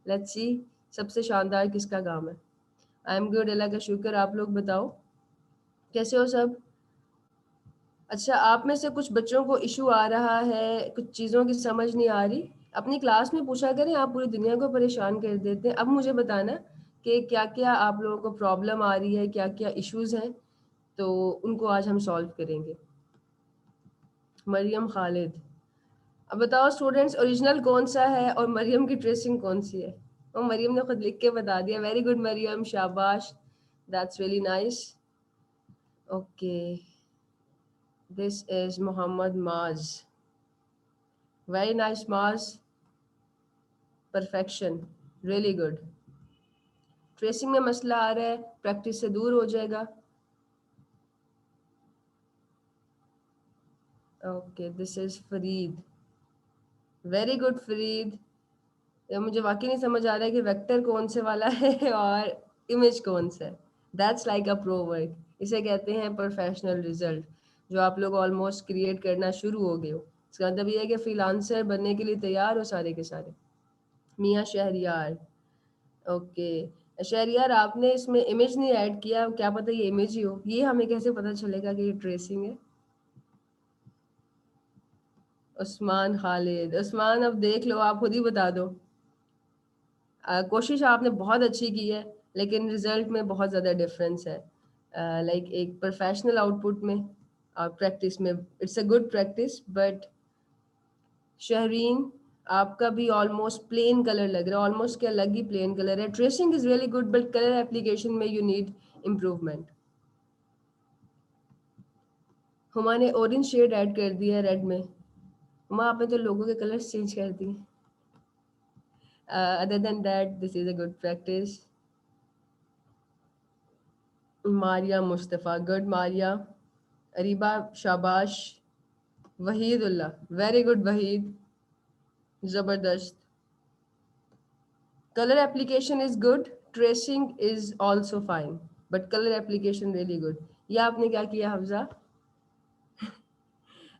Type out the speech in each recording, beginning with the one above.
Let's see सबसे शानदार किसका काम है। आई एम गुड, अल्लाह का शुक्र। आप लोग बताओ कैसे हो सब। अच्छा, आप में से कुछ बच्चों को इशू आ रहा है, कुछ चीज़ों की समझ नहीं आ रही, अपनी क्लास में पूछा करें। आप पूरी दुनिया को परेशान कर देते हैं। अब मुझे बताना कि क्या क्या आप लोगों को प्रॉब्लम आ रही है, क्या क्या इश्यूज हैं, तो उनको आज हम सॉल्व करेंगे। मरियम खालिद, अब बताओ स्टूडेंट्स, ओरिजिनल कौन सा है और मरियम की ट्रेसिंग कौन सी है। और मरियम ने खुद लिख के बता दिया। वेरी गुड मरियम, शाबाश, that's really nice. Okay, this is Mohammad Maaz. Very nice Maaz, perfection, really good. Tracing में मसला आ रहा है, प्रैक्टिस से दूर हो जाएगा। Okay, this is Farid. Very good Farid. ये मुझे वाकई नहीं समझ आ रहा है कि वेक्टर कौन से वाला है और इमेज कौन सा है। That's like a pro work. इसे कहते हैं प्रोफेशनल रिजल्ट, जो आप लोग ऑलमोस्ट क्रिएट करना शुरू हो गए हो। इसका मतलब ये है कि फ्रीलांसर बनने के लिए तैयार हो सारे के सारे। मियाँ शहरियार, ओके शहरियार, आपने इसमें इमेज नहीं ऐड किया, क्या पता ये इमेज ही हो। ये हमें कैसे पता चलेगा कि ये ट्रेसिंग है। उस्मान खालिद, उस्मान अब देख लो, आप खुद ही बता दो। कोशिश आपने बहुत अच्छी की है, लेकिन रिजल्ट में बहुत ज़्यादा डिफरेंस है। लाइक एक प्रोफेशनल आउटपुट में और प्रैक्टिस में, it's a good practice, but Shahreen आपका भी ऑलमोस्ट प्लेन कलर लग रहा है। ऑलमोस्ट क्या, अलग ही प्लेन कलर है। Tracing is really good, but colour application में यू नीड इम्प्रूवमेंट। हुमा ने ऑरेंज शेड ऐड कर दिया है रेड में। हुमा, आपने तो लोगों के कलर्स चेंज कर दिए। Other than that this is a good practice. Maria Mustafa, good Maria. Areeba, शाबाश। वहीदुल्ला, वेरी गुड वहीद, ज़बरदस्त। Colour application is good, tracing is also fine, but colour application really good. ये आपने क्या किया हफ्जा,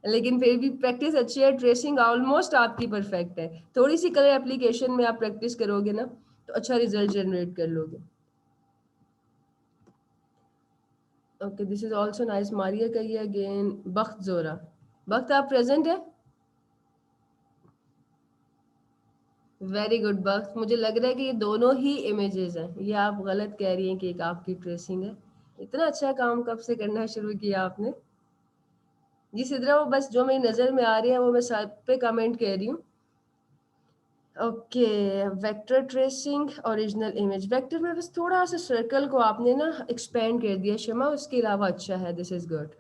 लेकिन फिर भी प्रैक्टिस अच्छी है। ट्रेसिंग ऑलमोस्ट आपकी परफेक्ट है। थोड़ी सी कलर एप्लीकेशन में आप प्रैक्टिस करोगे ना, तो अच्छा रिजल्ट जनरेट कर लोगे। Okay, this is also nice. Maria का ये अगेन। बख्त जोरा, बख्त आप प्रेजेंट है। वेरी गुड बख्त, मुझे लग रहा है कि ये दोनों ही इमेजेस हैं। ये आप गलत कह रही हैं कि एक आपकी ट्रेसिंग है। इतना अच्छा काम कब से करना शुरू किया आपने। जी सिद्रा, वो बस जो मेरी नज़र में आ रही है वो मैं सब पे कमेंट कर रही हूँ। Okay, vector tracing, original image. Vector में बस थोड़ा सा सर्कल को आपने ना एक्सपेंड कर दिया शमा, उसके अलावा अच्छा है। This is good.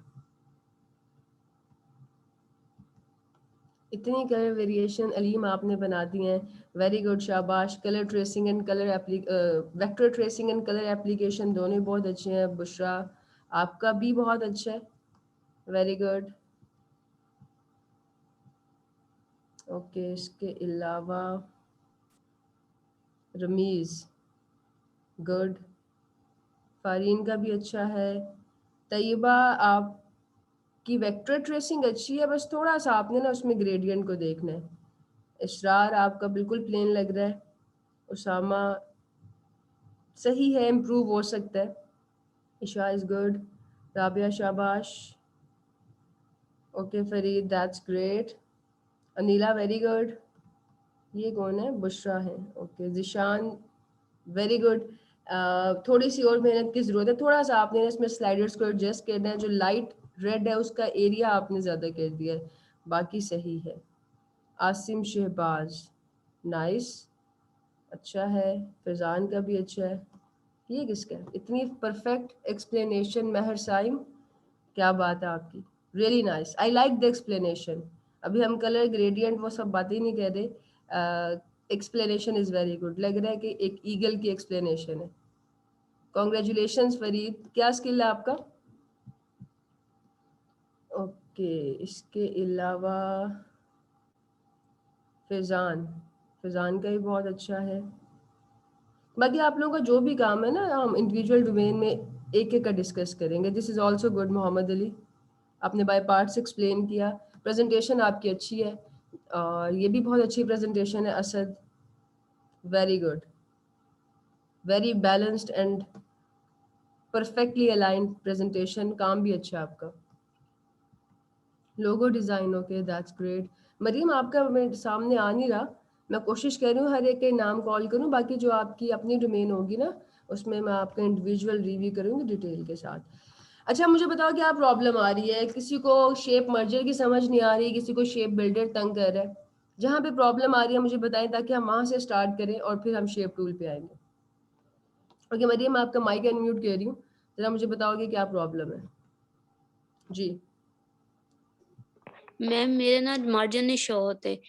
इतनी कलर वेरिएशन अलीम आपने बना दी हैं। वेरी गुड, शाबाश। Colour tracing and colour vector tracing and colour application दोनों ही बहुत अच्छे हैं। बुशरा, आपका भी बहुत अच्छा है। Very good. ओके, इसके अलावा रमीज़, गुड। फारीन का भी अच्छा है। तैयबा, आपकी वेक्टर ट्रेसिंग अच्छी है, बस थोड़ा सा आपने ना उसमें ग्रेडियंट को देखना है। इसरार, आपका बिल्कुल प्लेन लग रहा है। उसामा, सही है, इम्प्रूव हो सकता है। इशा इज़ गुड। राबिया, शाबाश। Okay Farid, that's great. Anila, very good. ये कौन है, बुशरा है। Okay Zeeshan, very good. थोड़ी सी और मेहनत की ज़रूरत है। थोड़ा सा आपने इसमें स्लाइडर्स को एडजस्ट करना है। जो लाइट रेड है उसका एरिया आपने ज़्यादा कर दिया है, बाकी सही है। आसिम शहबाज, नाइस, अच्छा है। फैज़ान का भी अच्छा है। ये किसका है, इतनी परफेक्ट एक्सप्लेनेशन। महर साइम, क्या बात है आपकी, really nice, I like the explanation. अभी हम कलर ग्रेडियंट वो सब बातें नहीं कर रहे। Explanation is very good. लग रहा है कि एक ईगल की एक्सप्लेनेशन है। कॉन्ग्रेचुलेशंस फरीद, क्या स्किल है आपका। ओके, इसके अलावा फैज़ान, फैज़ान का भी बहुत अच्छा है। बाकी आप लोगों का जो भी काम है ना, हम इंडिविजुअल डोमेन में एक एक का डिस्कस करेंगे। This is also good Mohammad Ali, आपने बाय पार्ट्स एक्सप्लेन किया। प्रेजेंटेशन आपकी अच्छी है, और ये भी बहुत अच्छी प्रेजेंटेशन है। Asad, very good, very balanced and perfectly aligned presentation, काम भी अच्छा आपका। Logo design, okay that's great. Maryam आपका मेरे सामने आ नहीं रहा, मैं कोशिश कर रही हूँ हर एक के नाम कॉल करूँ, बाकी जो आपकी अपनी डोमेन होगी ना उसमें मैं आपका इंडिविजुअल रिव्यू करूँगी डिटेल के साथ। अच्छा मुझे बताओ क्या प्रॉब्लम आ रही है? किसी को शेप मर्जर की समझ नहीं आ रही, किसी को शेप बिल्डर तंग कर रहा है? जहाँ पे प्रॉब्लम आ रही है मुझे बताएं ताकि हम वहाँ से स्टार्ट करें और फिर हम शेप टूल पे आएंगे। ओके मरियम मैं आपका माइक अनम्यूट कर रही हूँ, जरा मुझे बताओगे क्या प्रॉब्लम है? जी मैम मेरे ना मार्जिन नहीं शो होते।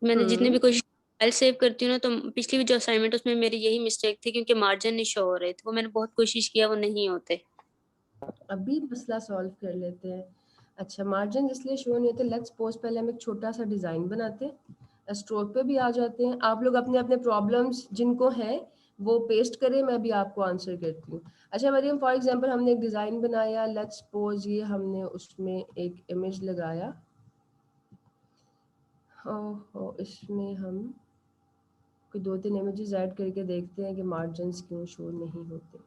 मैंने जितनी भी हम्म कोशिश फाइल सेव करती हूँ ना, तो पिछली भी जो असाइनमेंट उसमें मेरी यही मिस्टेक थी, क्योंकि मार्जिन नहीं शो हो रहे थे। वो मैंने बहुत कोशिश किया, वो नहीं होते। अभी मसला सॉल्व कर लेते हैं। अच्छा मार्जिन इसलिए शो नहीं होते, लेट्स सपोज पहले हम एक छोटा सा डिज़ाइन बनाते हैं, स्ट्रोक पे भी आ जाते हैं। आप लोग अपने अपने प्रॉब्लम्स जिनको हैं वो पेस्ट करें, मैं भी आपको आंसर करती हूँ। अच्छा मरियम फॉर एग्जांपल हमने एक डिज़ाइन बनाया, लेट्स सपोज ये हमने उसमें एक इमेज लगाया, ओह इसमें हम कोई 2-3 इमेजेस ऐड करके देखते हैं कि मार्जिन्स क्यों शो नहीं होते।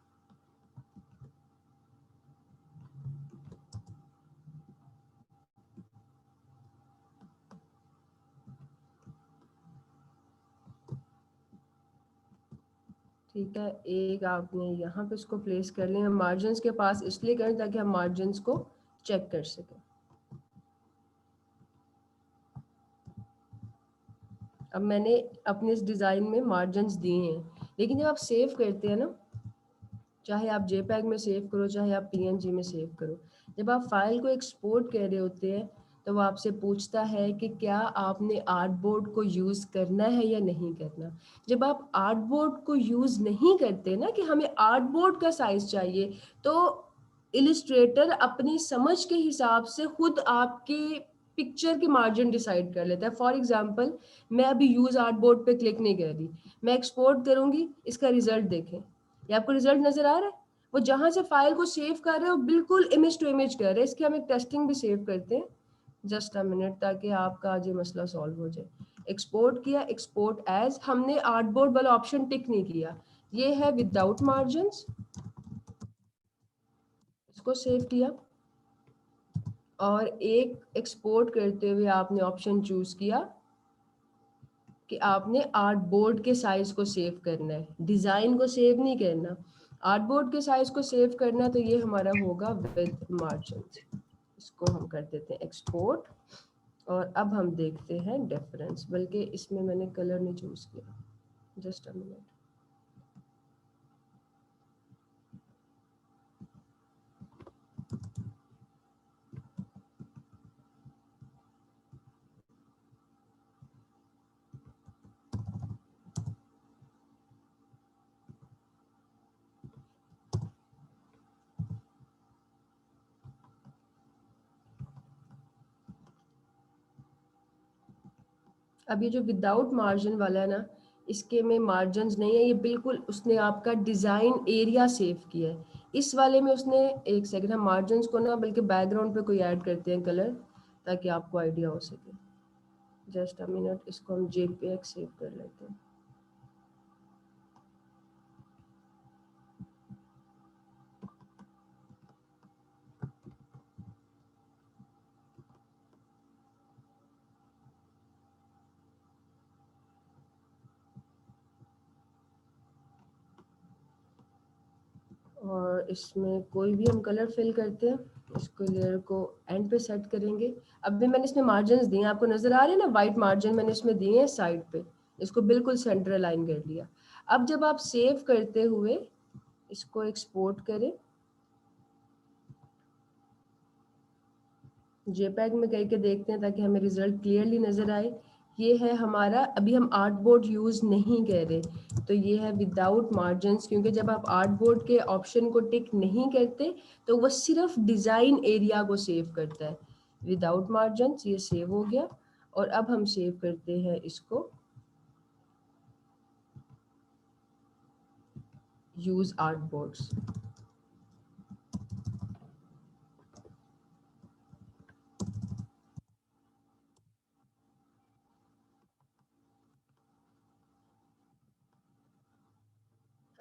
ठीक है, एक आपने यहाँ पे इसको प्लेस कर लिया। हम मार्जिन्स के पास इसलिए करें ताकि हम मार्जिन्स को चेक कर सकें। अब मैंने अपने इस डिज़ाइन में मार्जिन्स दिए हैं, लेकिन जब आप सेव करते हैं ना, चाहे आप जेपैग में सेव करो चाहे आप पीएनजी में सेव करो, जब आप फाइल को एक्सपोर्ट कर रहे होते हैं तो वो आपसे पूछता है कि क्या आपने आर्टबोर्ड को यूज़ करना है या नहीं करना। जब आप आर्टबोर्ड को यूज़ नहीं करते ना कि हमें आर्टबोर्ड का साइज चाहिए, तो इलिस्ट्रेटर अपनी समझ के हिसाब से खुद आपके पिक्चर के मार्जिन डिसाइड कर लेता है। फॉर एग्जांपल मैं अभी यूज़ आर्टबोर्ड पे क्लिक नहीं कर रही, मैं एक्सपोर्ट करूँगी, इसका रिजल्ट देखें, ये आपको रिजल्ट नजर आ रहा है? वो जहां से फाइल को सेव कर रहे हो बिल्कुल इमेज टू इमेज कर रहे हैं। इसकी हम एक टेस्टिंग भी सेव करते हैं, जस्ट अ मिनट, ताकि आपका आज ये मसला सॉल्व हो जाए। एक्सपोर्ट किया, एक्सपोर्ट एज, हमने आर्टबोर्ड वाला ऑप्शन टिक नहीं किया, ये है विदाउट मार्जिन्स, इसको सेव किया और एक एक्सपोर्ट करते हुए आपने ऑप्शन चूज किया कि आपने आर्टबोर्ड के साइज को सेव करना है, डिजाइन को सेव नहीं करना, आर्टबोर्ड के साइज को सेव करना। तो ये हमारा होगा विद मार्जिन, इसको हम कर देते हैं एक्सपोर्ट। और अब हम देखते हैं डिफरेंस, बल्कि इसमें मैंने कलर नहीं चूज किया, जस्ट अ मिनट। अब ये जो विदाउट मार्जिन वाला है ना, इसके में मार्जिन नहीं है, ये बिल्कुल उसने आपका डिज़ाइन एरिया सेव किया है। इस वाले में उसने, एक सेकंड, हम मार्जिन को ना बल्कि बैकग्राउंड पे कोई ऐड करते हैं कलर, ताकि आपको आइडिया हो सके। जस्ट अ मिनट, इसको हम जेपीईजी सेव कर लेते हैं। और इसमें कोई भी हम कलर फिल करते हैं, इसको लेयर को एंड पे सेट करेंगे। अब भी मैंने इसमें मार्जिन दिए, आपको नजर आ रहे हैं ना, वाइट मार्जिन मैंने इसमें दिए हैं साइड पे, इसको बिल्कुल सेंटर अलाइन कर लिया। अब जब आप सेव करते हुए इसको एक्सपोर्ट करें, जेपैग में करके देखते हैं ताकि हमें रिजल्ट क्लियरली नजर आए। ये है हमारा, अभी हम आर्टबोर्ड यूज नहीं कर रहे, तो ये है विदाउट मार्जिन्स, क्योंकि जब आप आर्टबोर्ड के ऑप्शन को टिक नहीं करते तो वो सिर्फ डिजाइन एरिया को सेव करता है। विदाउट मार्जिन्स ये सेव हो गया। और अब हम सेव करते हैं इसको यूज आर्टबोर्ड्स।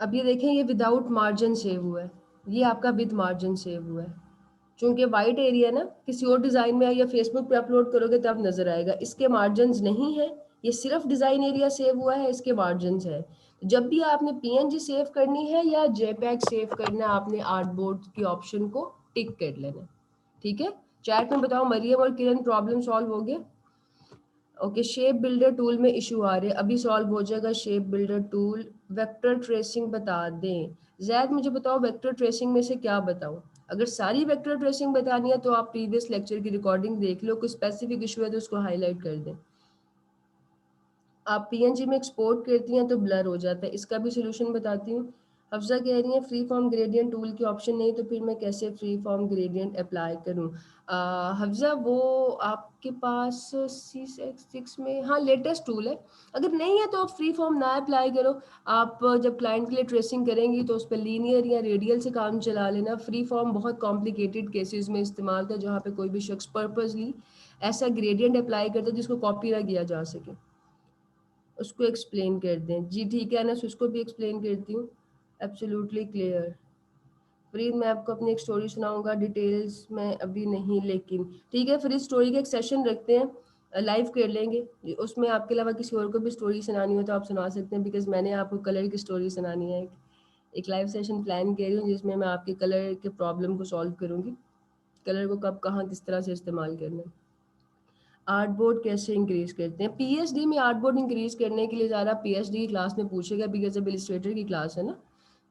अब ये देखें, ये विदाउट मार्जिन सेव हुआ है, ये आपका विद मार्जिन सेव हुआ है। चूंकि वाइट एरिया ना किसी और डिजाइन में या फेसबुक पे अपलोड करोगे तब नजर आएगा, इसके मार्जिन नहीं है, ये सिर्फ डिजाइन एरिया सेव हुआ है, इसके मार्जिन है। जब भी आपने पीएनजी सेव करनी है या जेपीईजी सेव करना है, आपने आर्टबोर्ड की ऑप्शन को टिक कर लेना, ठीक है। चैट में बताओ मरियम और किरण, प्रॉब्लम सॉल्व हो गया? ओके, शेप बिल्डर टूल में इशू आ रहे, अभी सॉल्व हो जाएगा shape builder tool. Vector tracing बता दें। जैद मुझे बताओ वेक्टर ट्रेसिंग में से क्या बताऊं? अगर सारी वेक्टर ट्रेसिंग बतानी है तो आप प्रीवियस लेक्चर की रिकॉर्डिंग देख लो, कोई स्पेसिफिक इशू है तो उसको हाईलाइट कर दें। आप पीएनजी में एक्सपोर्ट करती हैं तो ब्लर हो जाता है, इसका भी सोल्यूशन बताती हूँ। हफ्सा कह रही है फ्री फॉर्म ग्रेडियंट टूल की ऑप्शन नहीं, तो फिर मैं कैसे फ्री फॉर्म ग्रेडियंट अप्लाई करूँ? हफ्सा वो आपके पास C6 में हाँ लेटेस्ट टूल है, अगर नहीं है तो आप फ्री फॉर्म ना अप्लाई करो। आप जब क्लाइंट के लिए ट्रेसिंग करेंगी तो उस पर लीनियर या रेडियल से काम चला लेना। फ्री फॉर्म बहुत कॉम्प्लिकेटेड केसेस में इस्तेमाल होता है, जहाँ पे कोई भी शख्स पर्पजली ऐसा ग्रेडियंट अप्लाई करता है जिसको कॉपी ना किया जा सके, उसको एक्सप्लेन कर दें। जी ठीक है ना, उसको भी एक्सप्लेन करती हूँ। Absolutely clear. फरीद मैं आपको अपनी एक स्टोरी सुनाऊंगा, डिटेल्स में अभी नहीं, लेकिन ठीक है फरीद, स्टोरी का एक सेशन रखते हैं, लाइव कर लेंगे, उसमें आपके अलावा किसी और को भी स्टोरी सुनानी हो तो आप सुना सकते हैं, बिकॉज मैंने आपको कलर की स्टोरी सुनानी है। एक लाइव सेशन प्लान कर रही हूँ जिसमें मैं आपके कलर के प्रॉब्लम को सॉल्व करूँगी, कलर को कब कहाँ किस तरह से इस्तेमाल करना है। आर्ट बोर्ड कैसे इंक्रीज करते हैं? पीएचडी में आर्ट बोर्ड इंक्रीज करने के लिए ज़्यादा पीएचडी की क्लास में पूछेगा, बिकॉज अब इलिस्ट्रेटर की क्लास है ना,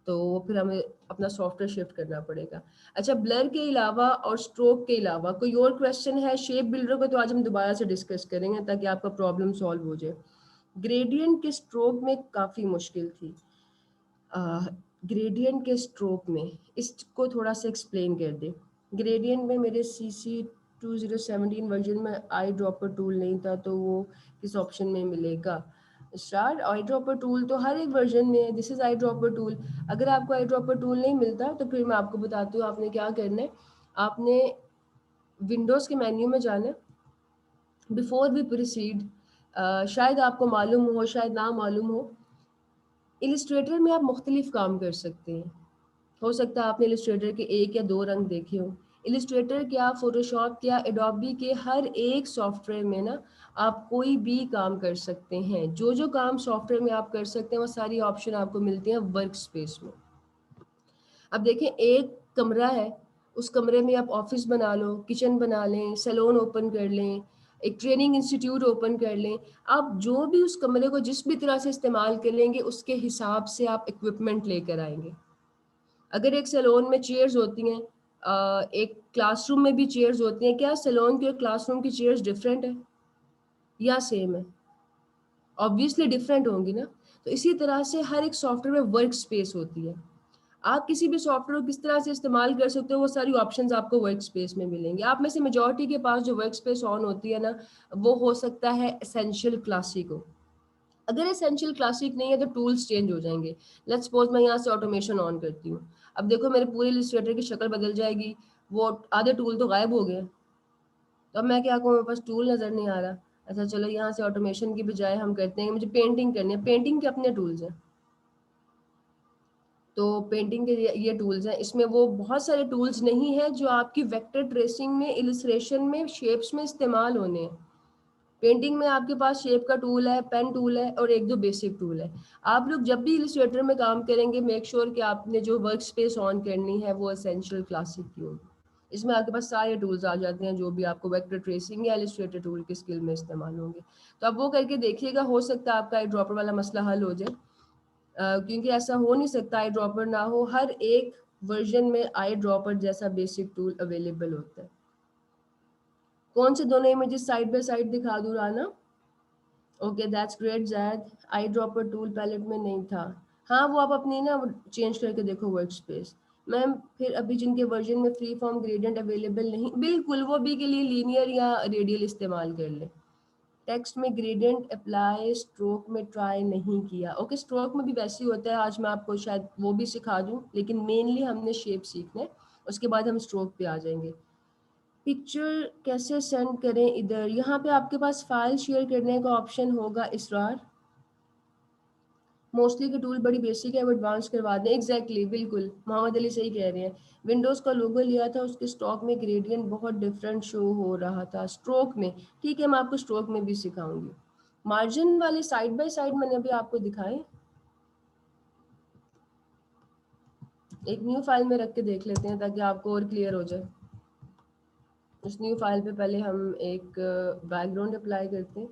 तो वो फिर हमें अपना सॉफ्टवेयर शिफ्ट करना पड़ेगा। अच्छा, ब्लर के अलावा और स्ट्रोक के अलावा कोई और क्वेश्चन है? शेप बिल्डर को तो आज हम दोबारा से डिस्कस करेंगे ताकि आपका प्रॉब्लम सॉल्व हो जाए। ग्रेडियंट के स्ट्रोक में काफ़ी मुश्किल थी, ग्रेडियंट के स्ट्रोक में इसको थोड़ा सा एक्सप्लेन कर दे। ग्रेडियंट में मेरे CC 2017 वर्जन में आई ड्रॉपर टूल नहीं था, तो वो किस ऑप्शन में मिलेगा? स्टार्ट आई ड्रॉपर टूल तो हर एक वर्जन में है, this is I dropper tool. अगर आपको आई ड्रॉपर टूल नहीं मिलता तो फिर मैं आपको बताती हूँ आपने क्या करना है। आपने विंडोज़ के मेन्यू में जाना है। बिफोर वी प्रोसीड, शायद आपको मालूम हो शायद ना मालूम हो, इलिस्ट्रेटर में आप मुख्तलिफ काम कर सकते हैं। हो सकता है आपने इलिस्ट्रेटर के एक या दो रंग देखे हो। इलिस्ट्रेटर क्या, फोटोशॉप क्या, एडोबी के हर एक सॉफ्टवेयर में ना आप कोई भी काम कर सकते हैं। जो जो काम सॉफ्टवेयर में आप कर सकते हैं वो सारी ऑप्शन आपको मिलती हैं वर्क स्पेस में। अब देखें, एक कमरा है, उस कमरे में आप ऑफिस बना लो, किचन बना लें, सैलून ओपन कर लें, एक ट्रेनिंग इंस्टीट्यूट ओपन कर लें। आप जो भी उस कमरे को जिस भी तरह से इस्तेमाल करेंगे उसके हिसाब से आप इक्विपमेंट लेकर आएंगे। अगर एक सैलून में चेयर्स होती हैं, एक क्लासरूम में भी चेयर्स होती हैं, क्या सैलून की और क्लासरूम की चेयर्स डिफरेंट है या सेम है? ऑब्वियसली डिफरेंट होंगी ना। तो इसी तरह से हर एक सॉफ्टवेयर में वर्क स्पेस होती है। आप किसी भी सॉफ्टवेयर को किस तरह से इस्तेमाल कर सकते हो वो सारी ऑप्शंस आपको वर्क स्पेस में मिलेंगे। आप में से मेजॉरिटी के पास जो वर्क स्पेस ऑन होती है ना, वो हो सकता है एसेंशियल क्लासिक हो। अगर एसेंशियल क्लासिक नहीं है तो टूल्स चेंज हो जाएंगे। लेट्स सपोज मैं यहाँ से ऑटोमेशन ऑन करती हूँ, अब देखो मेरे पूरे इलस्ट्रेटर की शक्ल बदल जाएगी, वो आधे टूल तो गायब हो गए। तो अब मैं क्या कहूँ, मेरे पास टूल नज़र नहीं आ रहा। अच्छा चलो, यहाँ से ऑटोमेशन की बजाय हम करते हैं, मुझे पेंटिंग करनी है, पेंटिंग के अपने टूल्स हैं, तो पेंटिंग के ये टूल्स हैं। इसमें वो बहुत सारे टूल्स नहीं है जो आपकी वेक्टर ट्रेसिंग में, इलस्ट्रेशन में, शेप्स में इस्तेमाल होने हैं। पेंटिंग में आपके पास शेप का टूल है, पेन टूल है और एक दो बेसिक टूल है। आप लोग जब भी इलस्ट्रेटर में काम करेंगे मेक श्योर कि आपने जो वर्क स्पेस ऑन करनी है वो एसेंशियल क्लासिक की होगी। इसमें आपके पास सारे टूल्स आ जाते हैं जो भी आपको वेक्टर ट्रेसिंग या इलस्ट्रेटर टूल के स्किल में इस्तेमाल होंगे। तो आप वो करके देखिएगा, हो सकता है आपका आई ड्रॉपर वाला मसला हल हो जाए। क्योंकि ऐसा हो नहीं सकता आई ड्रॉपर ना हो, हर एक वर्जन में आई ड्रॉपर जैसा बेसिक टूल अवेलेबल होता है। कौन से दोनों इमेजेस साइड बाय साइड दिखा दूँ Rana? Okay that's great Zaid, eye dropper tool palette में नहीं था। हाँ वो आप अपनी ना चेंज करके देखो वर्क स्पेस। मैम फिर अभी जिनके वर्जन में फ्री फॉर्म ग्रेडियंट अवेलेबल नहीं, बिल्कुल वो भी के लिए लीनियर या रेडियल इस्तेमाल कर ले। टेक्स्ट में ग्रेडियंट अप्लाई स्ट्रोक में ट्राई नहीं किया। ओके स्ट्रोक में भी वैसे ही होता है, आज मैं आपको शायद वो भी सिखा दूं, लेकिन मेनली हमने शेप सीखना है, उसके बाद हम स्ट्रोक पे आ जाएंगे। पिक्चर कैसे सेंड करें? इधर यहाँ पे आपके पास फाइल शेयर करने का ऑप्शन होगा इसरार, मोस्टली के टूल बड़ी बेसिक है, वो एडवांस करवा दें। एग्जैक्टली बिल्कुल मोहम्मद अली सही कह रहे हैं। विंडोज़ का लोगो लिया था, उसके स्टॉक में ग्रेडियंट बहुत डिफरेंट शो हो रहा था स्ट्रोक में। ठीक है, मैं आपको स्ट्रोक में भी सिखाऊंगी। मार्जिन वाले साइड बाय साइड मैंने अभी आपको दिखाए, एक न्यू फाइल में रख के देख लेते हैं ताकि आपको और क्लियर हो जाए। उस न्यू फाइल पे पहले हम एक बैकग्राउंड अप्लाई करते हैं।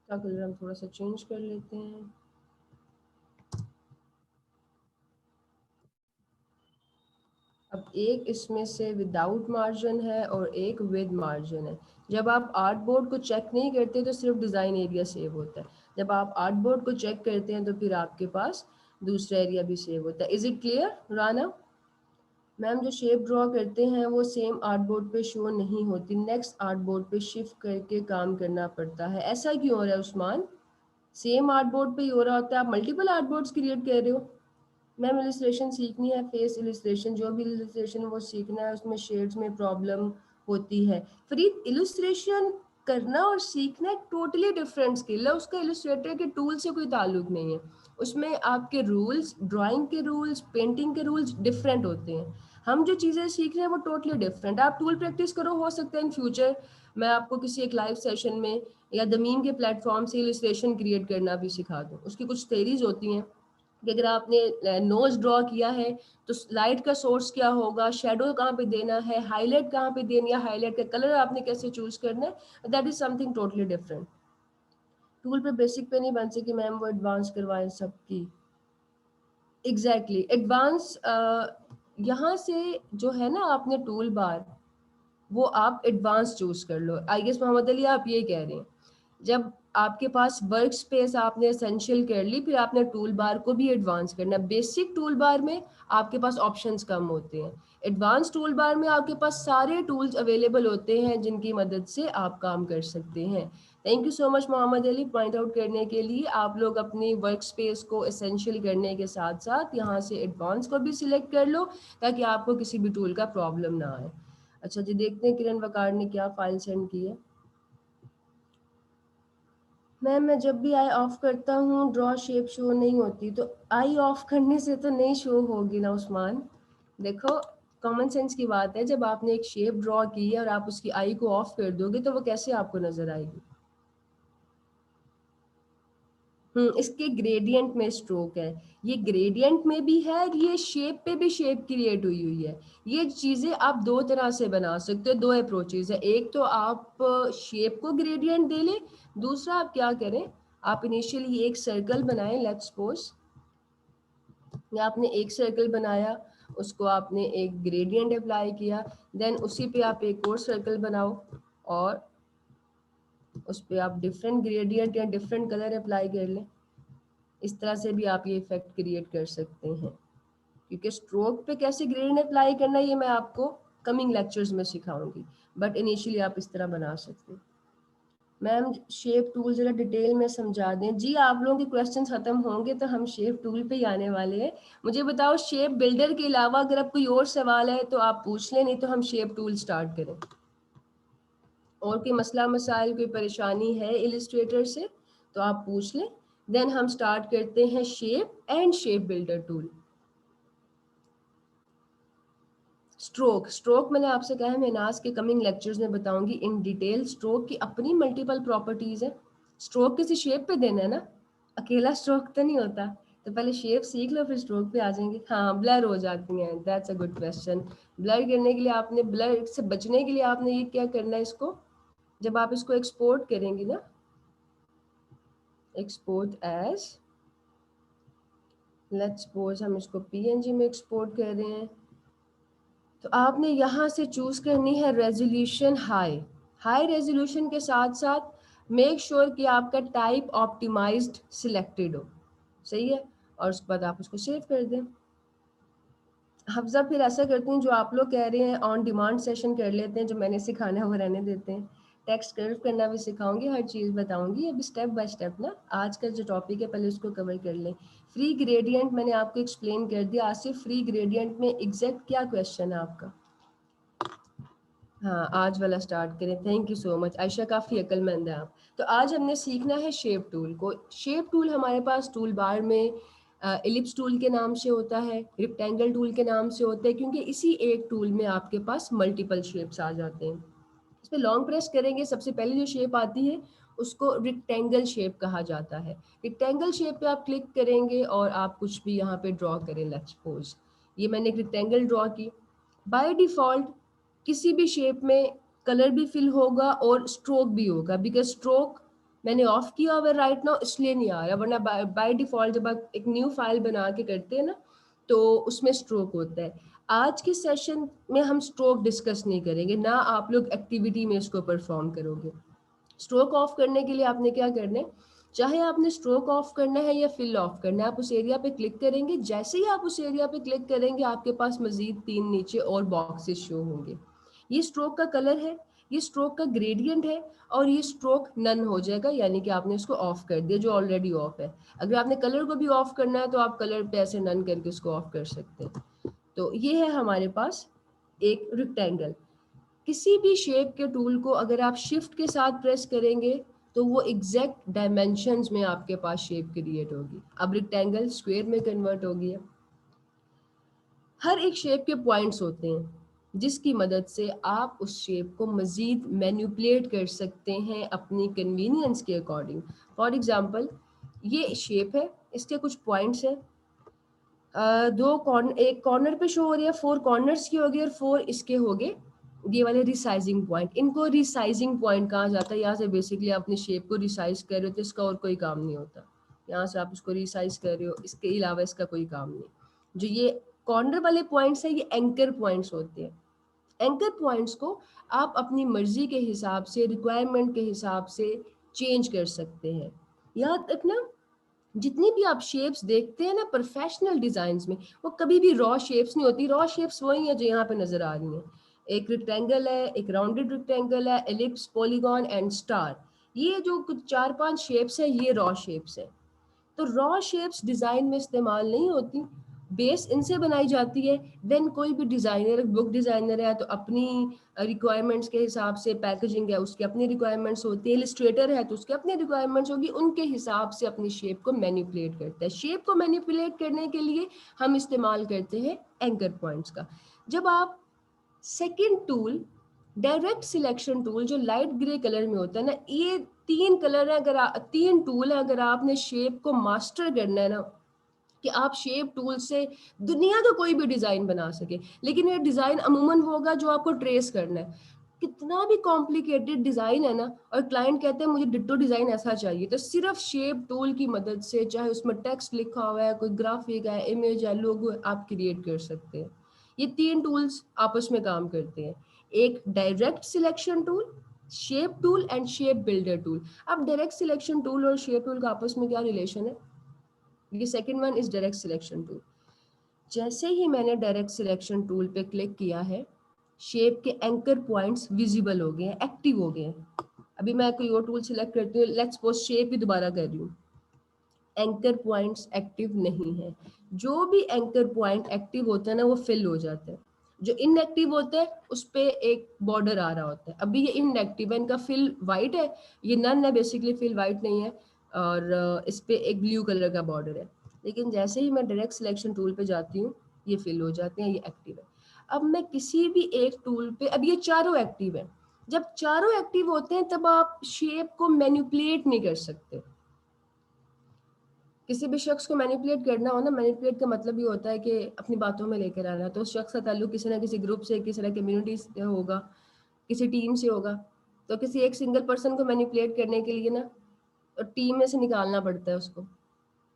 इसका कलर हम थोड़ा सा चेंज कर लेते हैं। अब एक इसमें से विदाउट मार्जिन है और एक विद मार्जिन है। जब आप आर्ट बोर्ड को चेक नहीं करते तो सिर्फ डिज़ाइन एरिया सेव होता है। जब आप आर्ट बोर्ड को चेक करते हैं तो फिर आपके पास दूसरा एरिया भी सेव होता है। Is it clear Rana? Ma'am जो शेप ड्रॉ करते हैं वो सेम आर्ट बोर्ड पे शो नहीं होती, नेक्स्ट आर्ट बोर्ड पे शिफ्ट करके काम करना पड़ता है। ऐसा क्यों हो रहा है उस्मान? सेम आर्ट बोर्ड पे ही हो रहा होता है, आप मल्टीपल आर्ट बोर्ड्स क्रिएट कर रहे हो। मैम इलिस्ट्रेशन सीखनी है, फेस इलिस्ट्रेशन, जो भी इलिस्ट्रेशन वो सीखना है, उसमें शेड्स में प्रॉब्लम होती है। फरीद, इलिस्ट्रेशन करना और सीखना एक टोटली डिफरेंट स्किल है, उसका इलिस्ट्रेटर के टूल से कोई ताल्लुक नहीं है। उसमें आपके रूल्स, ड्राइंग के रूल्स, पेंटिंग के रूल्स डिफरेंट होते हैं। हम जो चीज़ें सीख रहे हैं वो टोटली डिफरेंट। आप टूल प्रैक्टिस करो, हो सकता है इन फ्यूचर मैं आपको किसी एक लाइव सेशन में या दमीम के प्लेटफॉर्म से इलिस्ट्रेशन क्रिएट करना भी सिखा दूँ। उसकी कुछ थेरीज होती हैं कि अगर आपने नोज ड्रॉ किया है तो लाइट का सोर्स क्या होगा, शेडो कहाँ पे देना है, हाईलाइट कहाँ पे देनी है, हाईलाइट का कलर आपने कैसे चूज करना है, that is something totally different. Tool पे बेसिक पे नहीं बन सकी मैम, वो एडवांस करवाएं सबकी। एग्जैक्टली एडवांस यहाँ से जो है ना आपने टूल बार, वो आप एडवांस चूज कर लो। आई गेस मोहम्मद अली आप ये कह रहे हैं। जब आपके पास वर्क स्पेस आपने एसेंशियल कर ली, फिर आपने टूल बार को भी एडवांस करना। बेसिक टूल बार में आपके पास ऑप्शंस कम होते हैं, एडवांस टूल बार में आपके पास सारे टूल्स अवेलेबल होते हैं जिनकी मदद से आप काम कर सकते हैं। Thank you so much Mohammad Ali point out करने के लिए। आप लोग अपनी वर्क स्पेस को एसेंशियल करने के साथ साथ यहाँ से एडवांस को भी सिलेक्ट कर लो ताकि आपको किसी भी टूल का प्रॉब्लम ना आए। अच्छा जी, देखते हैं किरण वकार ने क्या फाइल सेंड की है। मैम मैं जब भी आई ऑफ करता हूँ ड्रॉ शेप शो नहीं होती, तो आई ऑफ करने से तो नहीं शो होगी ना उस्मान। देखो कॉमन सेंस की बात है, जब आपने एक शेप ड्रॉ की है और आप उसकी आई को ऑफ कर दोगे तो वो कैसे आपको नजर आएगी? इसके ग्रेडियंट में स्ट्रोक है, ये ग्रेडियंट में भी है, ये शेप पे भी शेप क्रिएट हुई हुई है। ये चीजें आप दो तरह से बना सकते हो, दो अप्रोचेज है। एक तो आप शेप को ग्रेडियंट दे लें, दूसरा आप क्या करें, आप इनिशियली एक सर्कल बनाएं। लेट्स सपोज या आपने एक सर्कल बनाया, उसको आपने एक ग्रेडियंट अप्लाई किया, देन उसी पे आप एक और सर्कल बनाओ और उस पर आप डिफरेंट ग्रेडियंट या डिफरेंट कलर अप्लाई कर लें। इस तरह से भी आप ये इफेक्ट क्रिएट कर सकते हैं। क्योंकि स्ट्रोक पे कैसे ग्रेडियंट अप्लाई करना है ये मैं आपको कमिंग लेक्चर्स में सिखाऊंगी, बट इनिशियली आप इस तरह बना सकते हैं। मैम शेप टूल जरा डिटेल में समझा दें। जी आप लोगों के क्वेश्चंस खत्म होंगे तो हम शेप टूल पे ही आने वाले हैं। मुझे बताओ शेप बिल्डर के अलावा अगर आप कोई और सवाल है तो आप पूछ लें, नहीं तो हम शेप टूल स्टार्ट करें। और कोई मसला मसाइल, कोई परेशानी है इलिस्ट्रेटर से तो आप पूछ लें, देन हम स्टार्ट करते हैं shape and shape builder tool. Stroke मैंने आपसे कहा है मैं नाज के कमिंग लेक्चर्स में बताऊंगी इन डिटेल। स्ट्रोक की अपनी मल्टीपल प्रॉपर्टीज है। स्ट्रोक किसी शेप पे देना है ना, अकेला स्ट्रोक तो नहीं होता। तो पहले शेप सीख लो फिर स्ट्रोक पे आ जाएंगे। हाँ ब्लर हो जाती हैं, that's a good question. Blur करने के लिए आपने, ब्लर से बचने के लिए आपने ये क्या करना है, इसको जब आप इसको एक्सपोर्ट करेंगे ना, एक्सपोर्ट एज, लेट्स सपोज हम इसको पीएनजी में एक्सपोर्ट कर रहे हैं, तो आपने यहाँ से चूज करनी है रेजोल्यूशन हाई। हाई रेजोल्यूशन के साथ साथ मेक श्योर कि आपका टाइप ऑप्टिमाइज्ड सिलेक्टेड हो, सही है, और उसके बाद आप उसको सेव कर दें। हफ्जा फिर ऐसा करती हूँ, जो आप लोग कह रहे हैं ऑन डिमांड सेशन कर लेते हैं, जो मैंने सिखाना है वो रहने देते हैं। टेक्स्ट कर्व करना भी सिखाऊंगी, हर चीज़ बताऊंगी, अभी स्टेप बाय स्टेप ना। आज का जो टॉपिक है पहले उसको कवर कर लें। फ्री ग्रेडियंट मैंने आपको एक्सप्लेन कर दिया। आज से फ्री ग्रेडियंट में एग्जैक्ट क्या क्वेश्चन है आपका? हाँ, आज वाला स्टार्ट करें। Thank you so much Ayesha, काफ़ी अक्लमंद है आप। तो आज हमने सीखना है शेप टूल को। शेप टूल हमारे पास टूल बार में एलिप्स टूल के नाम से होता है, रेक्टेंगल टूल के नाम से होता है, क्योंकि इसी एक टूल में आपके पास मल्टीपल शेप्स आ जाते हैं। इस पर लॉन्ग प्रेस करेंगे, सबसे पहले जो शेप आती है उसको रेक्टेंगल शेप कहा जाता है। रेक्टेंगल शेप पे आप क्लिक करेंगे और आप कुछ भी यहाँ पे ड्रॉ करें। लेट्स सपोज ये मैंने एक रेक्टेंगल ड्रॉ की। बाय डिफॉल्ट किसी भी शेप में कलर भी फिल होगा और स्ट्रोक भी होगा, बिकॉज स्ट्रोक मैंने ऑफ किया हुआ राइट नाउ इसलिए नहीं आ रहा, वरना बाय डिफॉल्ट जब आप एक न्यू फाइल बना के करते हैं ना तो उसमें स्ट्रोक होता है। आज के सेशन में हम स्ट्रोक डिस्कस नहीं करेंगे, ना आप लोग एक्टिविटी में इसको परफॉर्म करोगे। स्ट्रोक ऑफ करने के लिए आपने क्या करना है, चाहे आपने स्ट्रोक ऑफ करना है या फिल ऑफ करना है, आप उस एरिया पे क्लिक करेंगे। जैसे ही आप उस एरिया पे क्लिक करेंगे आपके पास मजीद 3 नीचे और बॉक्सेस शो होंगे। ये स्ट्रोक का कलर है, ये स्ट्रोक का ग्रेडियंट है, और ये स्ट्रोक नन हो जाएगा, यानी कि आपने इसको ऑफ कर दिया जो ऑलरेडी ऑफ है। अगर आपने कलर को भी ऑफ करना है तो आप कलर पे ऐसे नन करके उसको ऑफ कर सकते हैं। तो ये है हमारे पास एक रेक्टेंगल। किसी भी शेप के टूल को अगर आप शिफ्ट के साथ प्रेस करेंगे तो वो एग्जैक्ट डायमेंशंस में आपके पास शेप क्रिएट होगी। अब रेक्टेंगल स्क्वायर में कन्वर्ट हो गया। हर एक शेप के पॉइंट्स होते हैं जिसकी मदद से आप उस शेप को मजीद मैनिपुलेट कर सकते हैं अपनी कन्वीनियंस के अकॉर्डिंग। फॉर एग्जांपल ये शेप है, इसके कुछ पॉइंट्स हैं। दो कॉर्नर, एक कॉर्नर पे शो हो रही है, 4 कॉर्नर्स की होगी और 4 इसके हो गए ये वाले रिसाइजिंग पॉइंट। इनको रिसाइजिंग पॉइंट कहा जाता है। यहाँ से बेसिकली अपने शेप को रिसाइज कर रहे हो तो इसका और कोई काम नहीं होता। यहाँ से आप इसको रिसाइज कर रहे हो, इसके अलावा इसका कोई काम नहीं। जो ये कॉर्नर वाले पॉइंट्स है ये एंकर पॉइंट्स होते हैं। एंकर पॉइंट्स को आप अपनी मर्जी के हिसाब से, रिक्वायरमेंट के हिसाब से चेंज कर सकते हैं। याद रखना, जितनी भी आप शेप्स देखते हैं ना प्रोफेशनल डिजाइन्स में, वो कभी भी रॉ शेप्स नहीं होती। रॉ शेप्स वही है जो यहाँ पे नजर आ रही हैं। एक रेक्टेंगल है, एक राउंडेड रेक्टेंगल है, एलिप्स, पॉलीगॉन एंड स्टार। ये जो कुछ 4-5 शेप्स है ये रॉ शेप्स है। तो रॉ शेप्स डिजाइन में इस्तेमाल नहीं होती, बेस इनसे बनाई जाती है। देन कोई भी डिजाइनर, बुक डिजाइनर है तो अपनी रिक्वायरमेंट्स के हिसाब से, पैकेजिंग है उसकी अपनी रिक्वायरमेंट्स होती है, इलस्ट्रेटर है तो उसकी अपनी रिक्वायरमेंट्स होगी, उनके हिसाब से अपनी शेप को मैनिपुलेट करता है। शेप को मैनिपुलेट करने के लिए हम इस्तेमाल करते हैं एंकर पॉइंट्स का। जब आप second tool, direct selection tool, जो लाइट ग्रे कलर में होता है ना, ये 3 कलर है, अगर 3 टूल है, अगर आपने शेप को मास्टर करना है ना कि आप शेप टूल से दुनिया का कोई भी डिजाइन बना सके, लेकिन ये डिजाइन अमूमन वो होगा जो आपको ट्रेस करना है। कितना भी कॉम्प्लिकेटेड डिजाइन है ना, और क्लाइंट कहते हैं मुझे डिट्टो डिजाइन ऐसा चाहिए, तो सिर्फ शेप टूल की मदद से, चाहे उसमें टेक्स्ट लिखा हुआ है, कोई ग्राफिक है, इमेज है, लोगो, आप क्रिएट कर सकते हैं। ये 3 टूल्स आपस में काम करते हैं, एक direct selection tool, shape tool and shape builder tool. अब डायरेक्ट सिलेक्शन टूल और शेप टूल का आपस में क्या रिलेशन है? ये second one is direct selection tool. जैसे ही मैंने डायरेक्ट सिलेक्शन टूल पे क्लिक किया है, शेप के एंकर पॉइंट्स विजिबल हो गए हैं, एक्टिव हो गए हैं। अभी मैं कोई और टूल सिलेक्ट करती हूँ, लेट्स सपोज शेप ही दोबारा कर रही हूँ, एंकर पॉइंट्स एक्टिव नहीं है। जो भी एंकर पॉइंट एक्टिव होता है ना वो फिल हो जाता है, जो इनएक्टिव होता है उस पे एक बॉर्डर आ रहा होता है। अभी ये इनएक्टिव है, इनका फिल वाइट है, ये नन है, बेसिकली फिल वाइट नहीं है, और इस पे एक ब्लू कलर का बॉर्डर है। लेकिन जैसे ही मैं डायरेक्ट सिलेक्शन टूल पे जाती हूँ ये फिल हो जाते हैं, ये एक्टिव है। अब मैं किसी भी एक टूल पे, अब ये चारों एक्टिव है, जब चारों एक्टिव होते हैं तब आप शेप को मैनिपुलेट नहीं कर सकते। किसी भी शख्स को मैनिपुलेट करना हो ना, मैनिपुलेट का मतलब ये होता है कि अपनी बातों में लेकर आना। तो उस शख्स का ताल्लुक किसी ना किसी ग्रुप से, किसी ना कम्युनिटी से होगा, किसी टीम से होगा। तो किसी एक सिंगल पर्सन को मैनिपुलेट करने के लिए ना टीम में से निकालना पड़ता है उसको।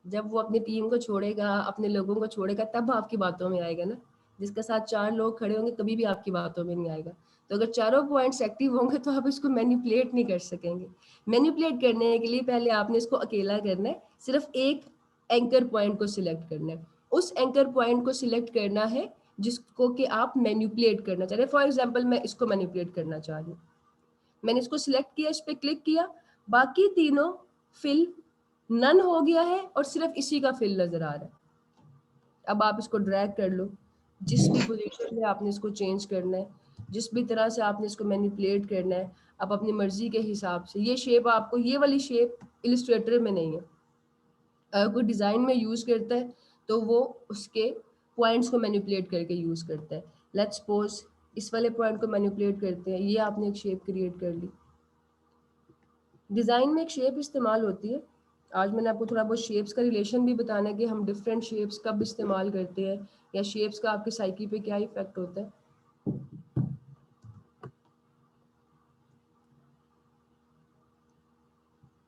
जब वो अपनी टीम को छोड़ेगा, अपने लोगों को छोड़ेगा, तब आपकी बातों में आएगा ना। जिसके साथ 4 लोग खड़े होंगे कभी भी आपकी बातों में नहीं आएगा। तो अगर चारों पॉइंट्स एक्टिव होंगे तो आप इसको मैनिपुलेट नहीं कर सकेंगे। मैनिपुलेट करने के लिए पहले आपने इसको अकेला करना है, सिर्फ एक एंकर पॉइंट को सिलेक्ट करना है। उस एंकर पॉइंट को सिलेक्ट करना है जिसको कि आप मैनिपुलेट करना चाह रहे हैं। फॉर एग्जाम्पल मैं इसको मैनिपुलेट करना चाह रही हूँ, मैंने इसको सिलेक्ट किया, इस पर क्लिक किया, बाकी तीनों फिल नन हो गया है और सिर्फ इसी का फिल नजर आ रहा है। अब आप इसको ड्रैग कर लो, जिस भी पोजीशन में आपने इसको चेंज करना है, जिस भी तरह से आपने इसको मैनिपुलेट करना है, आप अपनी मर्जी के हिसाब से। ये शेप आपको, ये वाली शेप इलिस्ट्रेटर में नहीं है। अगर कोई डिज़ाइन में यूज़ करता है तो वो उसके पॉइंट्स को मैनिपुलेट करके यूज़ करता है। लेट्स सपोज इस वाले पॉइंट को मैनिपुलेट करते हैं, ये आपने एक शेप क्रिएट कर ली। डिज़ाइन में एक शेप इस्तेमाल होती है। आज मैंने आपको थोड़ा बहुत शेप्स का रिलेशन भी बताना है कि हम डिफरेंट शेप्स कब इस्तेमाल करते हैं, या शेप्स का आपके साइकी पे क्या इफेक्ट होता है।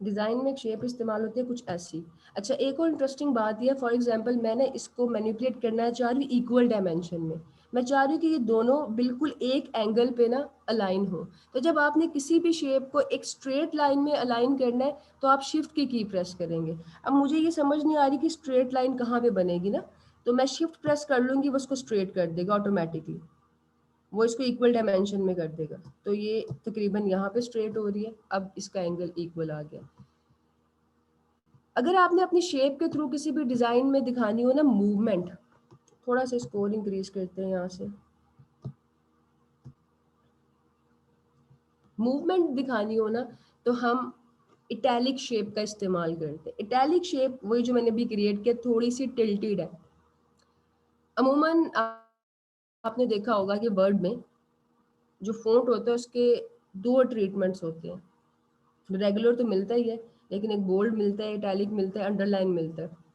डिज़ाइन में एक शेप इस्तेमाल होती है कुछ ऐसी। अच्छा, एक और इंटरेस्टिंग बात यह, फॉर एग्जांपल मैंने इसको मैनिपुलेट करना चाह रही हूँ इक्वल डायमेंशन में। मैं चाह रही हूँ कि ये दोनों बिल्कुल एक एंगल पे ना अलाइन हो। तो जब आपने किसी भी शेप को एक स्ट्रेट लाइन में अलाइन करना है तो आप शिफ्ट की प्रेस करेंगे। अब मुझे ये समझ नहीं आ रही कि स्ट्रेट लाइन कहाँ पे बनेगी ना, तो मैं शिफ्ट प्रेस कर लूँगी, वो उसको स्ट्रेट कर देगा ऑटोमेटिकली, वो इसको इक्वल डायमेंशन में कर देगा। तो ये तकरीबन यहाँ पे स्ट्रेट हो रही है, अब इसका एंगल इक्वल आ गया। अगर आपने अपनी शेप के थ्रू किसी भी डिजाइन में दिखानी हो ना मूवमेंट, थोड़ा सा स्कोर इंक्रीज करते हैं यहाँ से, मूवमेंट दिखानी हो ना तो हम इटैलिक शेप का इस्तेमाल करते हैं। इटैलिक शेप वही जो मैंने भी क्रिएट किया, थोड़ी सी टिल्टेड है। अमूमन आपने देखा होगा कि वर्ड में जो फॉन्ट होता है उसके दो ट्रीटमेंट्स होते हैं। रेगुलर तो मिलता ही है, लेकिन एक बोल्ड मिलता है, इटैलिक मिलता है, अंडरलाइन मिलता है।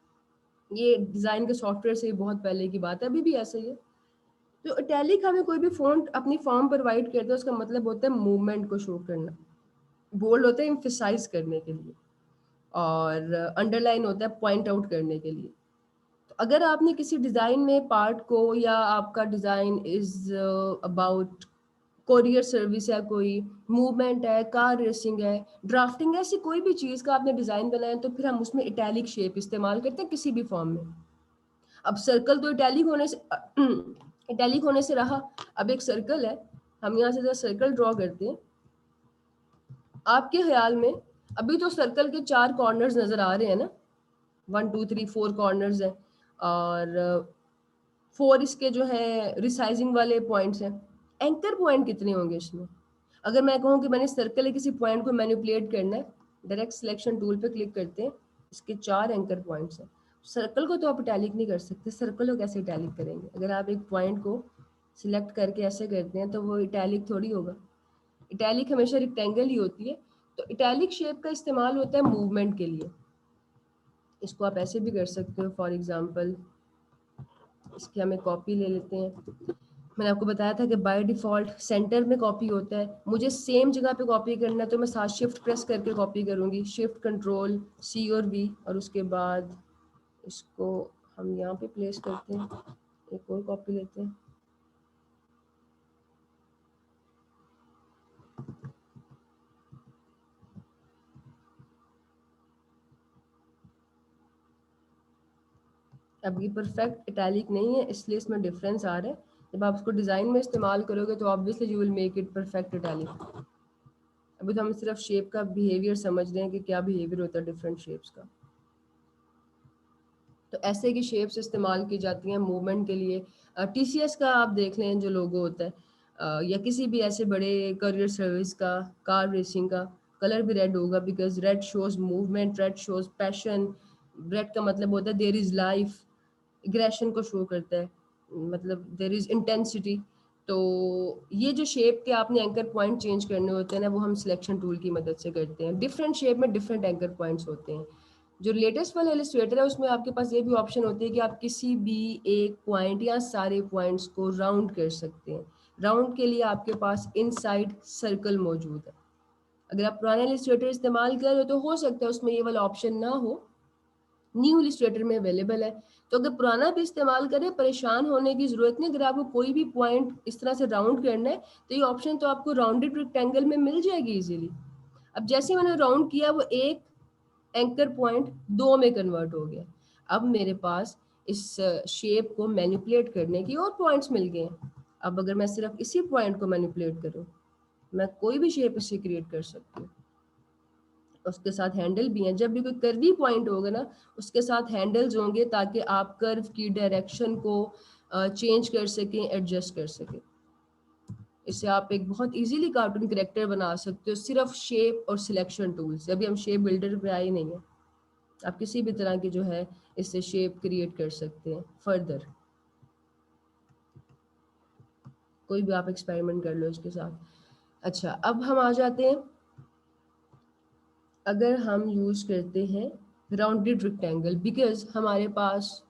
ये डिज़ाइन के सॉफ्टवेयर से बहुत पहले की बात है, अभी भी ऐसा ही है। तो इटैलिक हमें कोई भी फॉन्ट अपनी फॉर्म प्रोवाइड करता है, उसका मतलब होता है मूवमेंट को शो करना। बोल्ड होता है एम्फसाइज करने के लिए, और अंडरलाइन होता है पॉइंट आउट करने के लिए। तो अगर आपने किसी डिज़ाइन में पार्ट को, या आपका design is about courier service है, कोई मूवमेंट है, कार रेसिंग है, ड्राफ्टिंग है, ऐसी कोई भी चीज़ का आपने डिज़ाइन बनाया, तो फिर हम उसमें इटैलिक शेप इस्तेमाल करते हैं किसी भी फॉर्म में। अब सर्कल तो इटैलिक होने से इटैलिक होने से रहा। अब एक सर्कल है, हम यहाँ से जब सर्कल ड्रॉ करते हैं, आपके ख्याल में अभी तो सर्कल के 4 कॉर्नर्स नजर आ रहे हैं ना, 1 2 3 4 कॉर्नर्स हैं, और 4 इसके जो है रिसाइजिंग वाले पॉइंट्स हैं। एंकर पॉइंट कितने होंगे इसमें? अगर मैं कहूँ कि मैंने सर्कल के किसी पॉइंट को मैनिपुलेट करना है, डायरेक्ट सिलेक्शन टूल पे क्लिक करते हैं, इसके 4 एंकर पॉइंट्स हैं। सर्कल को तो आप इटैलिक नहीं कर सकते, सर्कल को कैसे इटैलिक करेंगे? अगर आप एक पॉइंट को सिलेक्ट करके ऐसे करते हैं तो वो इटैलिक थोड़ी होगा। इटैलिक हमेशा रेक्टेंगल ही होती है। तो इटैलिक शेप का इस्तेमाल होता है मूवमेंट के लिए। इसको आप ऐसे भी कर सकते हो, फॉर एग्जांपल इसकी हम एक कॉपी ले लेते हैं। मैंने आपको बताया था कि बाय डिफ़ॉल्ट सेंटर में कॉपी होता है। मुझे सेम जगह पे कॉपी करना है तो मैं साथ शिफ्ट प्रेस करके कॉपी करूँगी, शिफ्ट कंट्रोल सी और वी, और उसके बाद इसको हम यहाँ पे प्लेस करते हैं। एक और कॉपी लेते हैं। अब ये परफेक्ट इटैलिक नहीं है, इसलिए इसमें डिफरेंस आ रहा है। जब आप उसको डिज़ाइन में इस्तेमाल करोगे तो obviously you will make it perfect italic. अभी तो हम सिर्फ शेप का बिहेवियर समझ रहे हैं कि क्या बिहेवियर होता है डिफरेंट शेप्स का। तो ऐसे की शेप्स इस्तेमाल की जाती हैं मूवमेंट के लिए। टीसीएस का आप देख लें जो लोगो होता है, या किसी भी ऐसे बड़े करियर सर्विस का, कार रेसिंग का, कलर भी रेड होगा, because red shows movement, red shows passion. Red का मतलब होता है देयर इज लाइफ, एग्रेशन को शो करता है, मतलब देयर इज इंटेंसिटी। तो ये जो शेप के आपने एंकर पॉइंट चेंज करने होते हैं ना, वो हम सिलेक्शन टूल की मदद से करते हैं। डिफरेंट शेप में डिफरेंट एंकर पॉइंट्स होते हैं। जो लेटेस्ट वाला इलस्ट्रेटर है उसमें आपके पास ये भी ऑप्शन होती है कि आप किसी भी एक पॉइंट या सारे पॉइंट्स को राउंड कर सकते हैं। राउंड के लिए आपके पास इनसाइड सर्कल मौजूद है। अगर आप पुराना इलस्ट्रेटर इस्तेमाल कर रहे हो तो हो सकता है उसमें ये वाला ऑप्शन ना हो, न्यू इलस्ट्रेटर में अवेलेबल है। तो अगर पुराना भी इस्तेमाल करें, परेशान होने की जरूरत नहीं। अगर आपको कोई भी पॉइंट इस तरह से राउंड करना है तो ये ऑप्शन तो आपको राउंडेड रेक्टेंगल में मिल जाएगी इजीली। अब जैसे मैंने राउंड किया, वो एक एंकर पॉइंट 2 में कन्वर्ट हो गया। अब मेरे पास इस शेप को मैनिपुलेट करने की और पॉइंट्स मिल गए हैं। अब अगर मैं सिर्फ इसी पॉइंट को मैनिपुलेट करूं, मैं कोई भी शेप इससे क्रिएट कर सकती हूँ। उसके साथ हैंडल भी हैं। जब भी कोई कर्वी पॉइंट होगा ना, उसके साथ हैंडल्स होंगे ताकि आप कर्व की डायरेक्शन को चेंज कर सकें, एडजस्ट कर सकें। इससे आप एक बहुत इजीली कार्टून कैरेक्टर बना सकते हो सिर्फ शेप और सिलेक्शन टूल से। अभी हम शेप बिल्डर पे आए नहीं है, आप किसी भी तरह की जो है इससे शेप क्रिएट कर सकते हैं फर्दर। कोई भी आप एक्सपेरिमेंट कर लो इसके साथ। अच्छा, अब हम आ जाते हैं, अगर हम यूज करते हैं राउंडेड रेक्टेंगल, बिकॉज हमारे पास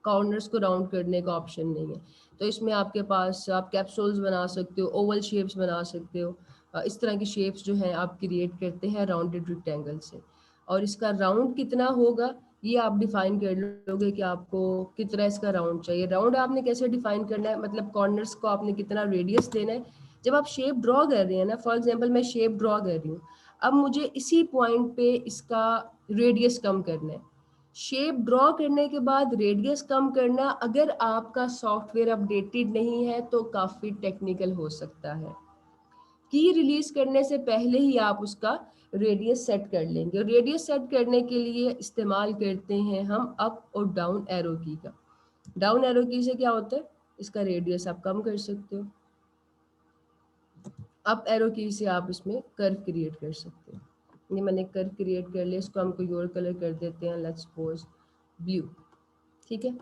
कॉर्नर्स को राउंड करने का ऑप्शन नहीं है, तो इसमें आपके पास आप कैप्सूल्स बना सकते हो, ओवल शेप्स बना सकते हो। इस तरह की शेप्स जो है आप क्रिएट करते हैं राउंडेड रेक्टेंगल से। और इसका राउंड कितना होगा ये आप डिफाइन कर लोगे कि आपको कितना इसका राउंड चाहिए। राउंड आपने कैसे डिफाइन करना है, मतलब कॉर्नर्स को आपने कितना रेडियस देना है। जब आप शेप ड्रॉ कर रहे हैं ना, फॉर एग्जांपल मैं शेप ड्रॉ कर रही हूँ, अब मुझे इसी पॉइंट पे इसका रेडियस कम करना है। शेप ड्रॉ करने के बाद रेडियस कम करना, अगर आपका सॉफ्टवेयर अपडेटेड नहीं है तो काफ़ी टेक्निकल हो सकता है। की रिलीज करने से पहले ही आप उसका रेडियस सेट कर लेंगे। और रेडियस सेट करने के लिए इस्तेमाल करते हैं हम अप और डाउन एरो की का। डाउन एरो की से क्या होता है, इसका रेडियस आप कम कर सकते हो। अप एरो की से आप इसमें कर्व क्रिएट कर सकते हो। ये मैंने कर्व क्रिएट कर लिया, इसको हम कोई और कलर कर देते हैं, लेट्स सपोज ब्लू। ठीक है,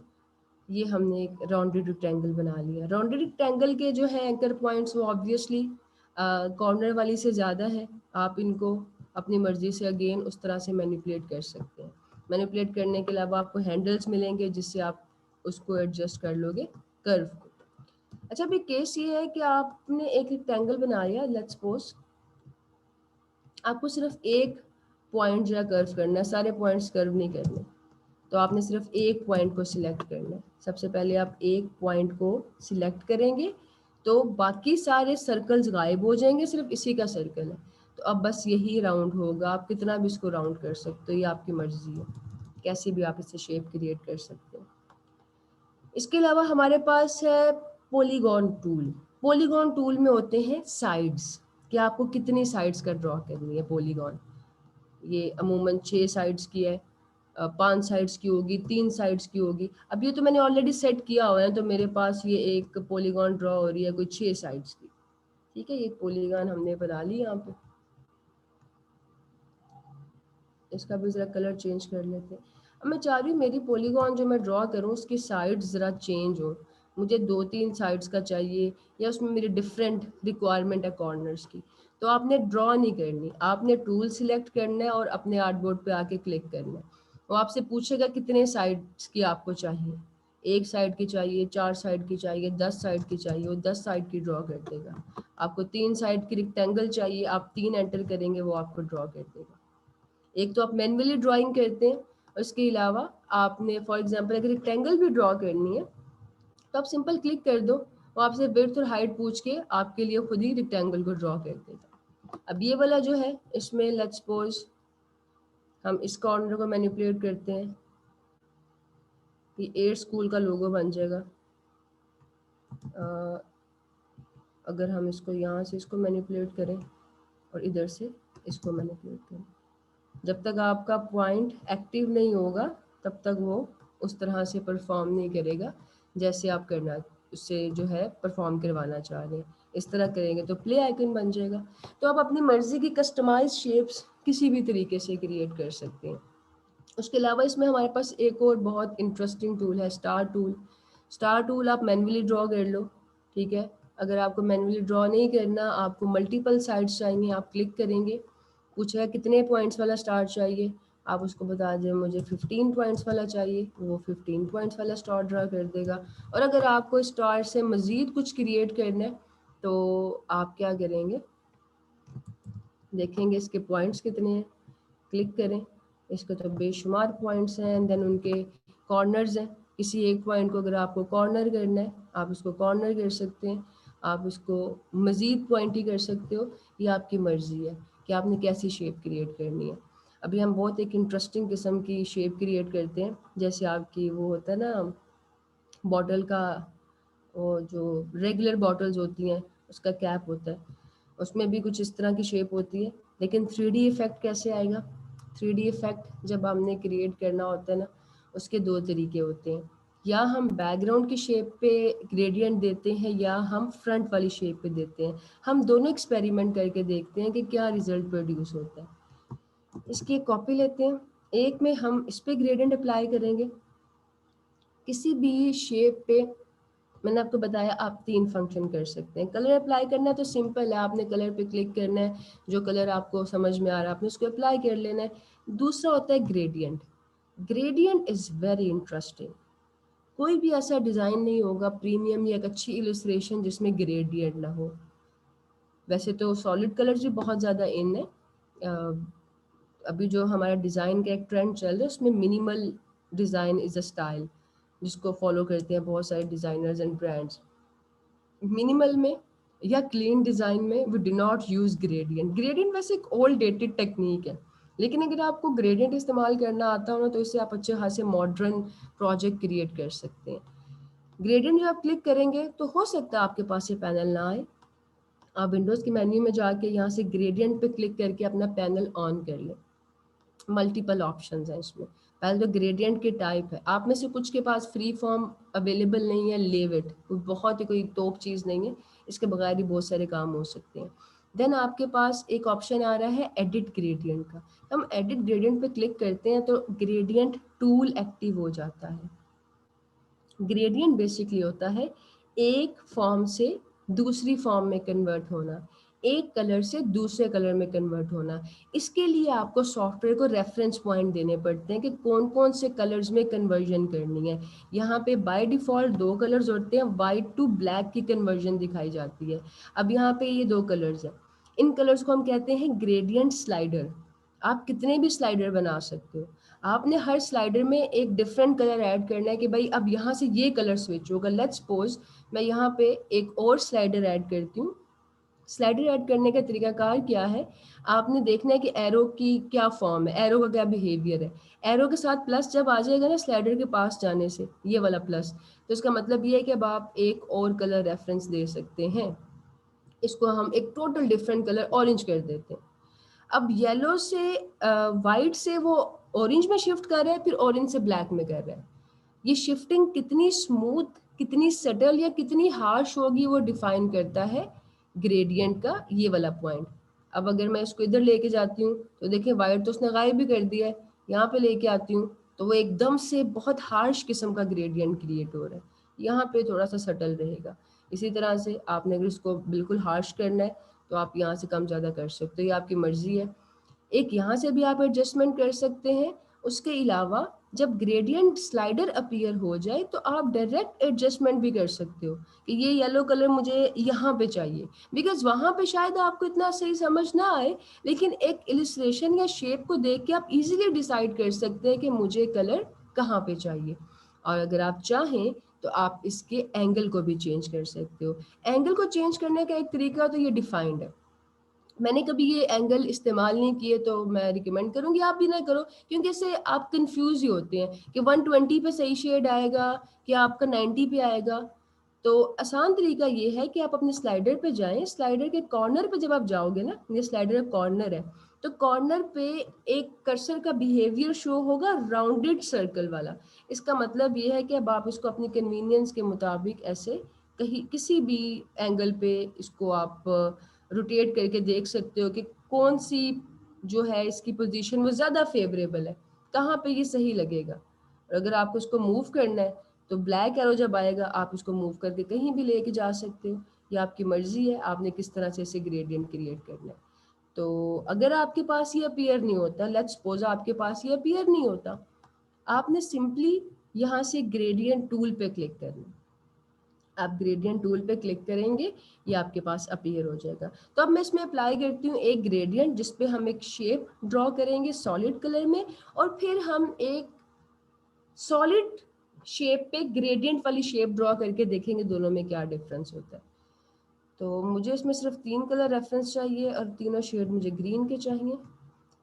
ये हमने एक राउंडेड रेक्टेंगल बना लिया। राउंडेड रेक्टेंगल के जो है एंकर पॉइंट्स वो ऑब्वियसली कॉर्नर वाली से ज़्यादा है। आप इनको अपनी मर्जी से अगेन उस तरह से मैनिपुलेट कर सकते हैं। मैनिपुलेट करने के अलावा आपको हैंडल्स मिलेंगे जिससे आप उसको एडजस्ट कर लोगे कर्व को। अच्छा, अभी केस ये है कि आपने एक रेक्टेंगल बनाया, लेट्स सपोज आपको सिर्फ एक पॉइंट जो है कर्व करना है, सारे पॉइंट्स कर्व नहीं करने। तो आपने सिर्फ एक पॉइंट को सिलेक्ट करना है। सबसे पहले आप एक पॉइंट को सिलेक्ट करेंगे तो बाकी सारे सर्कल्स गायब हो जाएंगे, सिर्फ इसी का सर्कल है। तो अब बस यही राउंड होगा, आप कितना भी इसको राउंड कर सकते हो, ये आपकी मर्जी है, कैसी भी आप इससे शेप क्रिएट कर सकते हो। इसके अलावा हमारे पास है पॉलीगॉन टूल। पॉलीगॉन टूल में होते हैं साइड्स, कि आपको कितनी साइड्स का ड्रॉ करनी है पॉलीगॉन। ये अमूमन 6 साइड्स की है, 5 साइड्स की होगी, 3 साइड्स की होगी। अब ये तो मैंने ऑलरेडी सेट किया हुआ है, तो मेरे पास ये एक पॉलीगॉन ड्रॉ हो रही है कोई 6 साइड्स की। ठीक है, ये पॉलीगॉन हमने बना ली यहाँ पे। इसका भी ज़रा कलर चेंज कर लेते हैं। अब मैं चाह रही हूँ मेरी पॉलीगॉन जो मैं ड्रॉ करूँ उसकी साइड्स ज़रा चेंज हो। मुझे 2-3 साइड्स का चाहिए, या उसमें मेरी डिफरेंट रिक्वायरमेंट है कॉर्नर्स की। तो आपने ड्रॉ नहीं करनी, आपने टूल सिलेक्ट करना है और अपने आर्टबोर्ड पे आके क्लिक करना है। वो आपसे पूछेगा कितने साइड्स की आपको चाहिए, 1 साइड की चाहिए, 4 साइड की चाहिए, 10 साइड की चाहिए, वो 10 साइड की ड्रॉ कर देगा। आपको 3 साइड की रेक्टेंगल चाहिए, आप 3 एंटर करेंगे, वो आपको ड्रॉ कर देगा। एक तो आप मैन्युअली ड्राइंग करते हैं, उसके अलावा आपने फॉर एग्जांपल अगर रेक्टेंगल भी ड्रॉ करनी है तो आप सिंपल क्लिक कर दो, वो आपसे विड्थ और हाइट पूछ के आपके लिए खुद ही रेक्टेंगल को ड्रॉ कर देगा। अब ये वाला जो है, इसमें लेट्स सपोज हम इस कॉर्नर को मैनिपुलेट करते हैं, ये 8 स्कूल का लोगो बन जाएगा। अगर हम इसको यहाँ से इसको मैनिपुलेट करें और इधर से इसको मैनिपुलेट करें, जब तक आपका पॉइंट एक्टिव नहीं होगा तब तक वो उस तरह से परफॉर्म नहीं करेगा जैसे आप करना उससे जो है परफॉर्म करवाना चाह रहे हैं। इस तरह करेंगे तो प्ले आइकन बन जाएगा। तो आप अपनी मर्जी की कस्टमाइज शेप्स किसी भी तरीके से क्रिएट कर सकते हैं। उसके अलावा इसमें हमारे पास एक और बहुत इंटरेस्टिंग टूल है, स्टार टूल। स्टार टूल आप मैन्युअली ड्रॉ कर लो। ठीक है, अगर आपको मैन्युअली ड्रॉ नहीं करना, आपको मल्टीपल साइड्स चाहिए, आप क्लिक करेंगे, पूछेगा कितने पॉइंट्स वाला स्टार चाहिए, आप उसको बता दें मुझे 15 पॉइंट्स वाला चाहिए, वो 15 पॉइंट्स वाला स्टार ड्रा कर देगा। और अगर आपको स्टार से मज़ीद कुछ क्रिएट करना है तो आप क्या करेंगे, देखेंगे इसके पॉइंट्स कितने हैं, क्लिक करें, इसके तो बेशुमार पॉइंट्स हैं, एंड देन उनके कॉर्नर्स हैं। किसी एक पॉइंट को अगर आपको कॉर्नर करना है आप उसको कॉर्नर कर सकते हैं, आप उसको मज़ीद पॉइंट ही कर सकते हो, ये आपकी मर्ज़ी है कि आपने कैसी शेप क्रिएट करनी है। अभी हम बहुत एक इंटरेस्टिंग किस्म की शेप क्रिएट करते हैं, जैसे आपकी वो होता है ना बॉटल का, वो जो रेगुलर बॉटल्स होती हैं उसका कैप होता है, उसमें भी कुछ इस तरह की शेप होती है, लेकिन 3D इफेक्ट कैसे आएगा? 3D इफेक्ट जब हमने क्रिएट करना होता है ना, उसके दो तरीके होते हैं, या हम बैकग्राउंड की शेप पे ग्रेडियंट देते हैं या हम फ्रंट वाली शेप पे देते हैं। हम दोनों एक्सपेरिमेंट करके देखते हैं कि क्या रिजल्ट प्रोड्यूस होता है। इसकी एक कॉपी लेते हैं, एक में हम इस पे ग्रेडियंट अप्लाई करेंगे, किसी भी शेप पे। मैंने आपको बताया आप 3 फंक्शन कर सकते हैं। कलर अप्लाई करना है तो सिंपल है, आपने कलर पे क्लिक करना है, जो कलर आपको समझ में आ रहा है आपने उसको अप्लाई कर लेना है। दूसरा होता है gradient. Gradient is very interesting. कोई भी ऐसा डिज़ाइन नहीं होगा प्रीमियम या एक अच्छी इलस्ट्रेशन जिसमें ग्रेडियंट ना हो। वैसे तो सॉलिड कलर्स भी बहुत ज़्यादा इन है। अभी जो हमारा डिज़ाइन का एक ट्रेंड चल रहा है उसमें minimal design is a style, जिसको फॉलो करते हैं बहुत सारे डिज़ाइनर्स एंड ब्रांड्स। मिनिमल में या क्लीन डिज़ाइन में we do not use gradient. Gradient वैसे एक ओल्ड डेटेड टेक्निक है, लेकिन अगर आपको ग्रेडियंट इस्तेमाल करना आता हो ना तो इससे आप अच्छे खासे मॉडर्न प्रोजेक्ट क्रिएट कर सकते हैं। ग्रेडियंट जब आप क्लिक करेंगे तो हो सकता है आपके पास ये पैनल ना आए, आप विंडोज़ के मेन्यू में जाके यहाँ से ग्रेडियंट पे क्लिक करके अपना पैनल ऑन कर लें। मल्टीपल ऑप्शंस हैं इसमें। पहले तो ग्रेडियंट के टाइप है, आप में से कुछ के पास फ्री फॉर्म अवेलेबल नहीं है, लेव इट, बहुत ही कोई तोप चीज़ नहीं है, इसके बगैर ही बहुत सारे काम हो सकते हैं। देन आपके पास एक ऑप्शन आ रहा है एडिट ग्रेडियंट का। हम एडिट ग्रेडियंट पे क्लिक करते हैं तो ग्रेडियंट टूल एक्टिव हो जाता है। ग्रेडियंट बेसिकली होता है एक फॉर्म से दूसरी फॉर्म में कन्वर्ट होना, एक कलर से दूसरे कलर में कन्वर्ट होना। इसके लिए आपको सॉफ्टवेयर को रेफरेंस पॉइंट देने पड़ते हैं कि कौन कौन से कलर्स में कन्वर्जन करनी है। यहाँ पे बाय डिफ़ॉल्ट 2 कलर्स होते हैं, वाइट टू ब्लैक की कन्वर्जन दिखाई जाती है। अब यहाँ पे ये 2 कलर्स हैं, इन कलर्स को हम कहते हैं ग्रेडियंट स्लाइडर। आप कितने भी स्लाइडर बना सकते हो, आपने हर स्लाइडर में एक डिफरेंट कलर ऐड करना है कि भाई अब यहाँ से ये कलर स्विच होगा। लेट्स सपोज मैं यहाँ पे एक और स्लाइडर ऐड करती हूँ। स्लाइडर ऐड करने का तरीकाकार क्या है, आपने देखना है कि एरो की क्या फॉर्म है, एरो का क्या बिहेवियर है। एरो के साथ प्लस जब आ जाएगा ना स्लाइडर के पास जाने से, ये वाला प्लस, तो इसका मतलब ये है कि अब आप एक और कलर रेफरेंस दे सकते हैं। इसको हम एक टोटल डिफरेंट कलर ऑरेंज कर देते हैं। अब येलो से वाइट से वो ऑरेंज में शिफ्ट कर रहा है, फिर ऑरेंज से ब्लैक में कर रहा है। ये शिफ्टिंग कितनी स्मूथ, कितनी सटल या कितनी हार्श होगी वो डिफाइन करता है ग्रेडियंट का ये वाला पॉइंट। अब अगर मैं इसको इधर लेके जाती हूँ तो देखिए वाइट तो उसने गायब भी कर दिया है, यहाँ पे लेके आती हूँ तो वो एकदम से बहुत हार्श किस्म का ग्रेडियंट क्रिएट हो रहा है, यहाँ पे थोड़ा सा सटल रहेगा। इसी तरह से आपने अगर इसको बिल्कुल हार्श करना है तो आप यहाँ से कम ज़्यादा कर सकते हो, ये आपकी मर्जी है। एक यहाँ से भी आप एडजस्टमेंट कर सकते हैं। उसके अलावा जब ग्रेडियंट स्लाइडर अपीयर हो जाए तो आप डायरेक्ट एडजस्टमेंट भी कर सकते हो कि ये येलो कलर मुझे यहाँ पे चाहिए, बिकॉज वहाँ पे शायद आपको इतना सही समझ ना आए, लेकिन एक इलिस्ट्रेशन या शेप को देख के आप इजीली डिसाइड कर सकते हैं कि मुझे कलर कहाँ पे चाहिए। और अगर आप चाहें तो आप इसके एंगल को भी चेंज कर सकते हो। एंगल को चेंज करने का एक तरीका तो ये डिफाइंड है, मैंने कभी ये एंगल इस्तेमाल नहीं किए तो मैं रिकमेंड करूंगी आप भी ना करो, क्योंकि इससे आप कंफ्यूज ही होते हैं कि 120 पे सही शेड आएगा कि आपका 90 पे आएगा। तो आसान तरीका ये है कि आप अपने स्लाइडर पे जाएं, स्लाइडर के कॉर्नर पे जब आप जाओगे ना, ये स्लाइडर का कॉर्नर है, तो कॉर्नर पे एक कर्सर का बिहेवियर शो होगा राउंडेड सर्कल वाला। इसका मतलब ये है कि अब आप इसको अपनी कन्वीनियंस के मुताबिक ऐसे कहीं किसी भी एंगल पे इसको आप रोटेट करके देख सकते हो कि कौन सी जो है इसकी पोजीशन वो ज़्यादा फेवरेबल है, कहाँ पे ये सही लगेगा। और अगर आपको इसको मूव करना है तो ब्लैक एरो जब आएगा आप इसको मूव करके कहीं भी लेके जा सकते हो, ये आपकी मर्जी है आपने किस तरह से इसे ग्रेडियंट क्रिएट करना है। तो अगर आपके पास ये अपीयर नहीं होता, लेट्स सपोज आपके पास ये अपीयर नहीं होता, आपने सिंपली यहाँ से ग्रेडियंट टूल पे क्लिक करना है। आप ग्रेडियंट टूल पे क्लिक करेंगे ये आपके पास अपीयर हो जाएगा। तो अब मैं इसमें अप्लाई करती हूँ एक ग्रेडियंट जिस पे हम एक शेप ड्रॉ करेंगे सॉलिड कलर में, और फिर हम एक सॉलिड शेप पे ग्रेडियंट वाली शेप ड्रॉ करके देखेंगे दोनों में क्या डिफरेंस होता है। तो मुझे इसमें सिर्फ 3 कलर रेफरेंस चाहिए और तीनों शेड मुझे ग्रीन के चाहिए।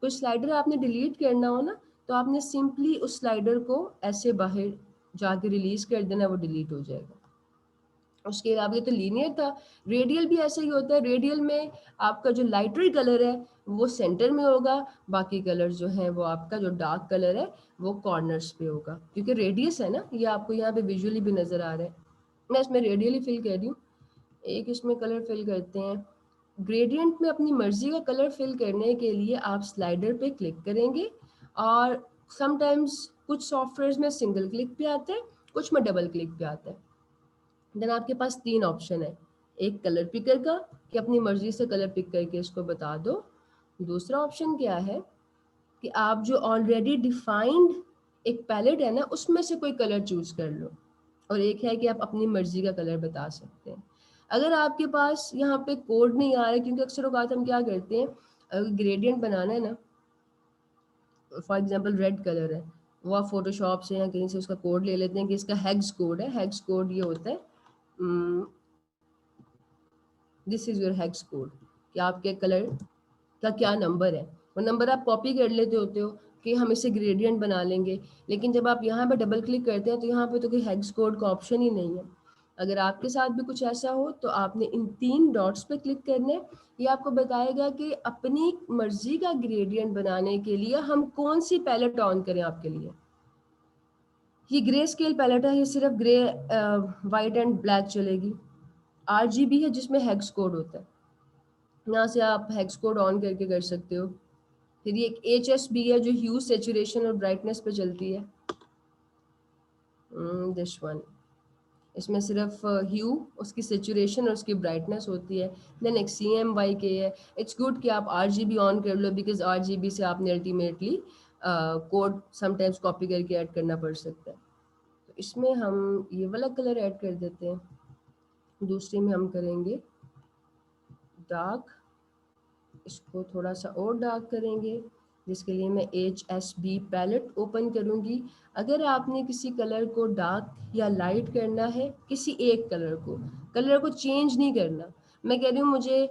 कोई स्लाइडर आपने डिलीट करना हो ना तो आपने सिंपली उस स्लाइडर को ऐसे बाहर जाके रिलीज कर देना, वो डिलीट हो जाएगा। उसके अलावा ये तो लीनियर था। रेडियल भी ऐसा ही होता है, रेडियल में आपका जो लाइटर कलर है वो सेंटर में होगा, बाकी कलर जो है वो आपका जो डार्क कलर है वो कॉर्नर्स पे होगा, क्योंकि रेडियस है ना, ये आपको यहाँ पे विजुअली भी नजर आ रहा है। मैं इसमें रेडियली फिल कर रही हूँ। एक इसमें कलर फिल करते हैं। ग्रेडियंट में अपनी मर्जी का कलर फिल करने के लिए आप स्लाइडर पे क्लिक करेंगे, और समटाइम्स कुछ सॉफ्टवेयर में सिंगल क्लिक पे आता है, कुछ में डबल क्लिक पे आता है। देन आपके पास 3 ऑप्शन है, एक कलर पिकर का कि अपनी मर्जी से कलर पिक करके इसको बता दो। दूसरा ऑप्शन क्या है कि आप जो ऑलरेडी डिफाइंड एक पैलेट है ना उसमें से कोई कलर चूज कर लो, और एक है कि आप अपनी मर्जी का कलर बता सकते हैं। अगर आपके पास यहाँ पे कोड नहीं आ रहा है, क्योंकि अक्सर औकात हम क्या करते हैं, अगर ग्रेडियंट बनाना है ना, फॉर एग्जांपल रेड कलर है, वो आप फोटोशॉप से या कहीं से उसका कोड ले लेते हैं कि इसका हेक्स कोड है। हेक्स कोड ये होता है, this is your hex code, कि आपके कलर का क्या नंबर है। वो नंबर आप कॉपी कर लेते होते हो कि हम इसे ग्रेडियंट बना लेंगे, लेकिन जब आप यहाँ पे डबल क्लिक करते हैं तो यहाँ पे तो कोई हेक्स कोड का ऑप्शन ही नहीं है। अगर आपके साथ भी कुछ ऐसा हो तो आपने इन 3 डॉट्स पे क्लिक करना है। ये आपको बताएगा कि अपनी मर्जी का ग्रेडियंट बनाने के लिए हम कौन सी पैलेट ऑन करें आपके लिए। ये ग्रे स्केल पैलेट है, ये सिर्फ ग्रे, वाइट एंड ब्लैक चलेगी। RGB है जिसमें हेक्स कोड होता है, यहाँ से आप हेक्स कोड ऑन करके कर सकते हो। फिर ये एक HSB है जो ह्यू, सेचुरेशन और ब्राइटनेस पे चलती है, दिस वन। इसमें सिर्फ ह्यू, उसकी सेचुरेशन और उसकी ब्राइटनेस होती है। देन एक CMYK है। इट्स गुड कि आप RGB ऑन कर लो, बिकॉज RGB से आपने अल्टीमेटली कोड समटाइम्स कॉपी करके ऐड करना पड़ सकता है। तो इसमें हम ये वाला कलर ऐड कर देते हैं, दूसरे में हम करेंगे डार्क, इसको थोड़ा सा और डार्क करेंगे, जिसके लिए मैं HSB पैलेट ओपन करूंगी। अगर आपने किसी कलर को डार्क या लाइट करना है, किसी एक कलर को चेंज नहीं करना, मैं कह रही हूँ मुझे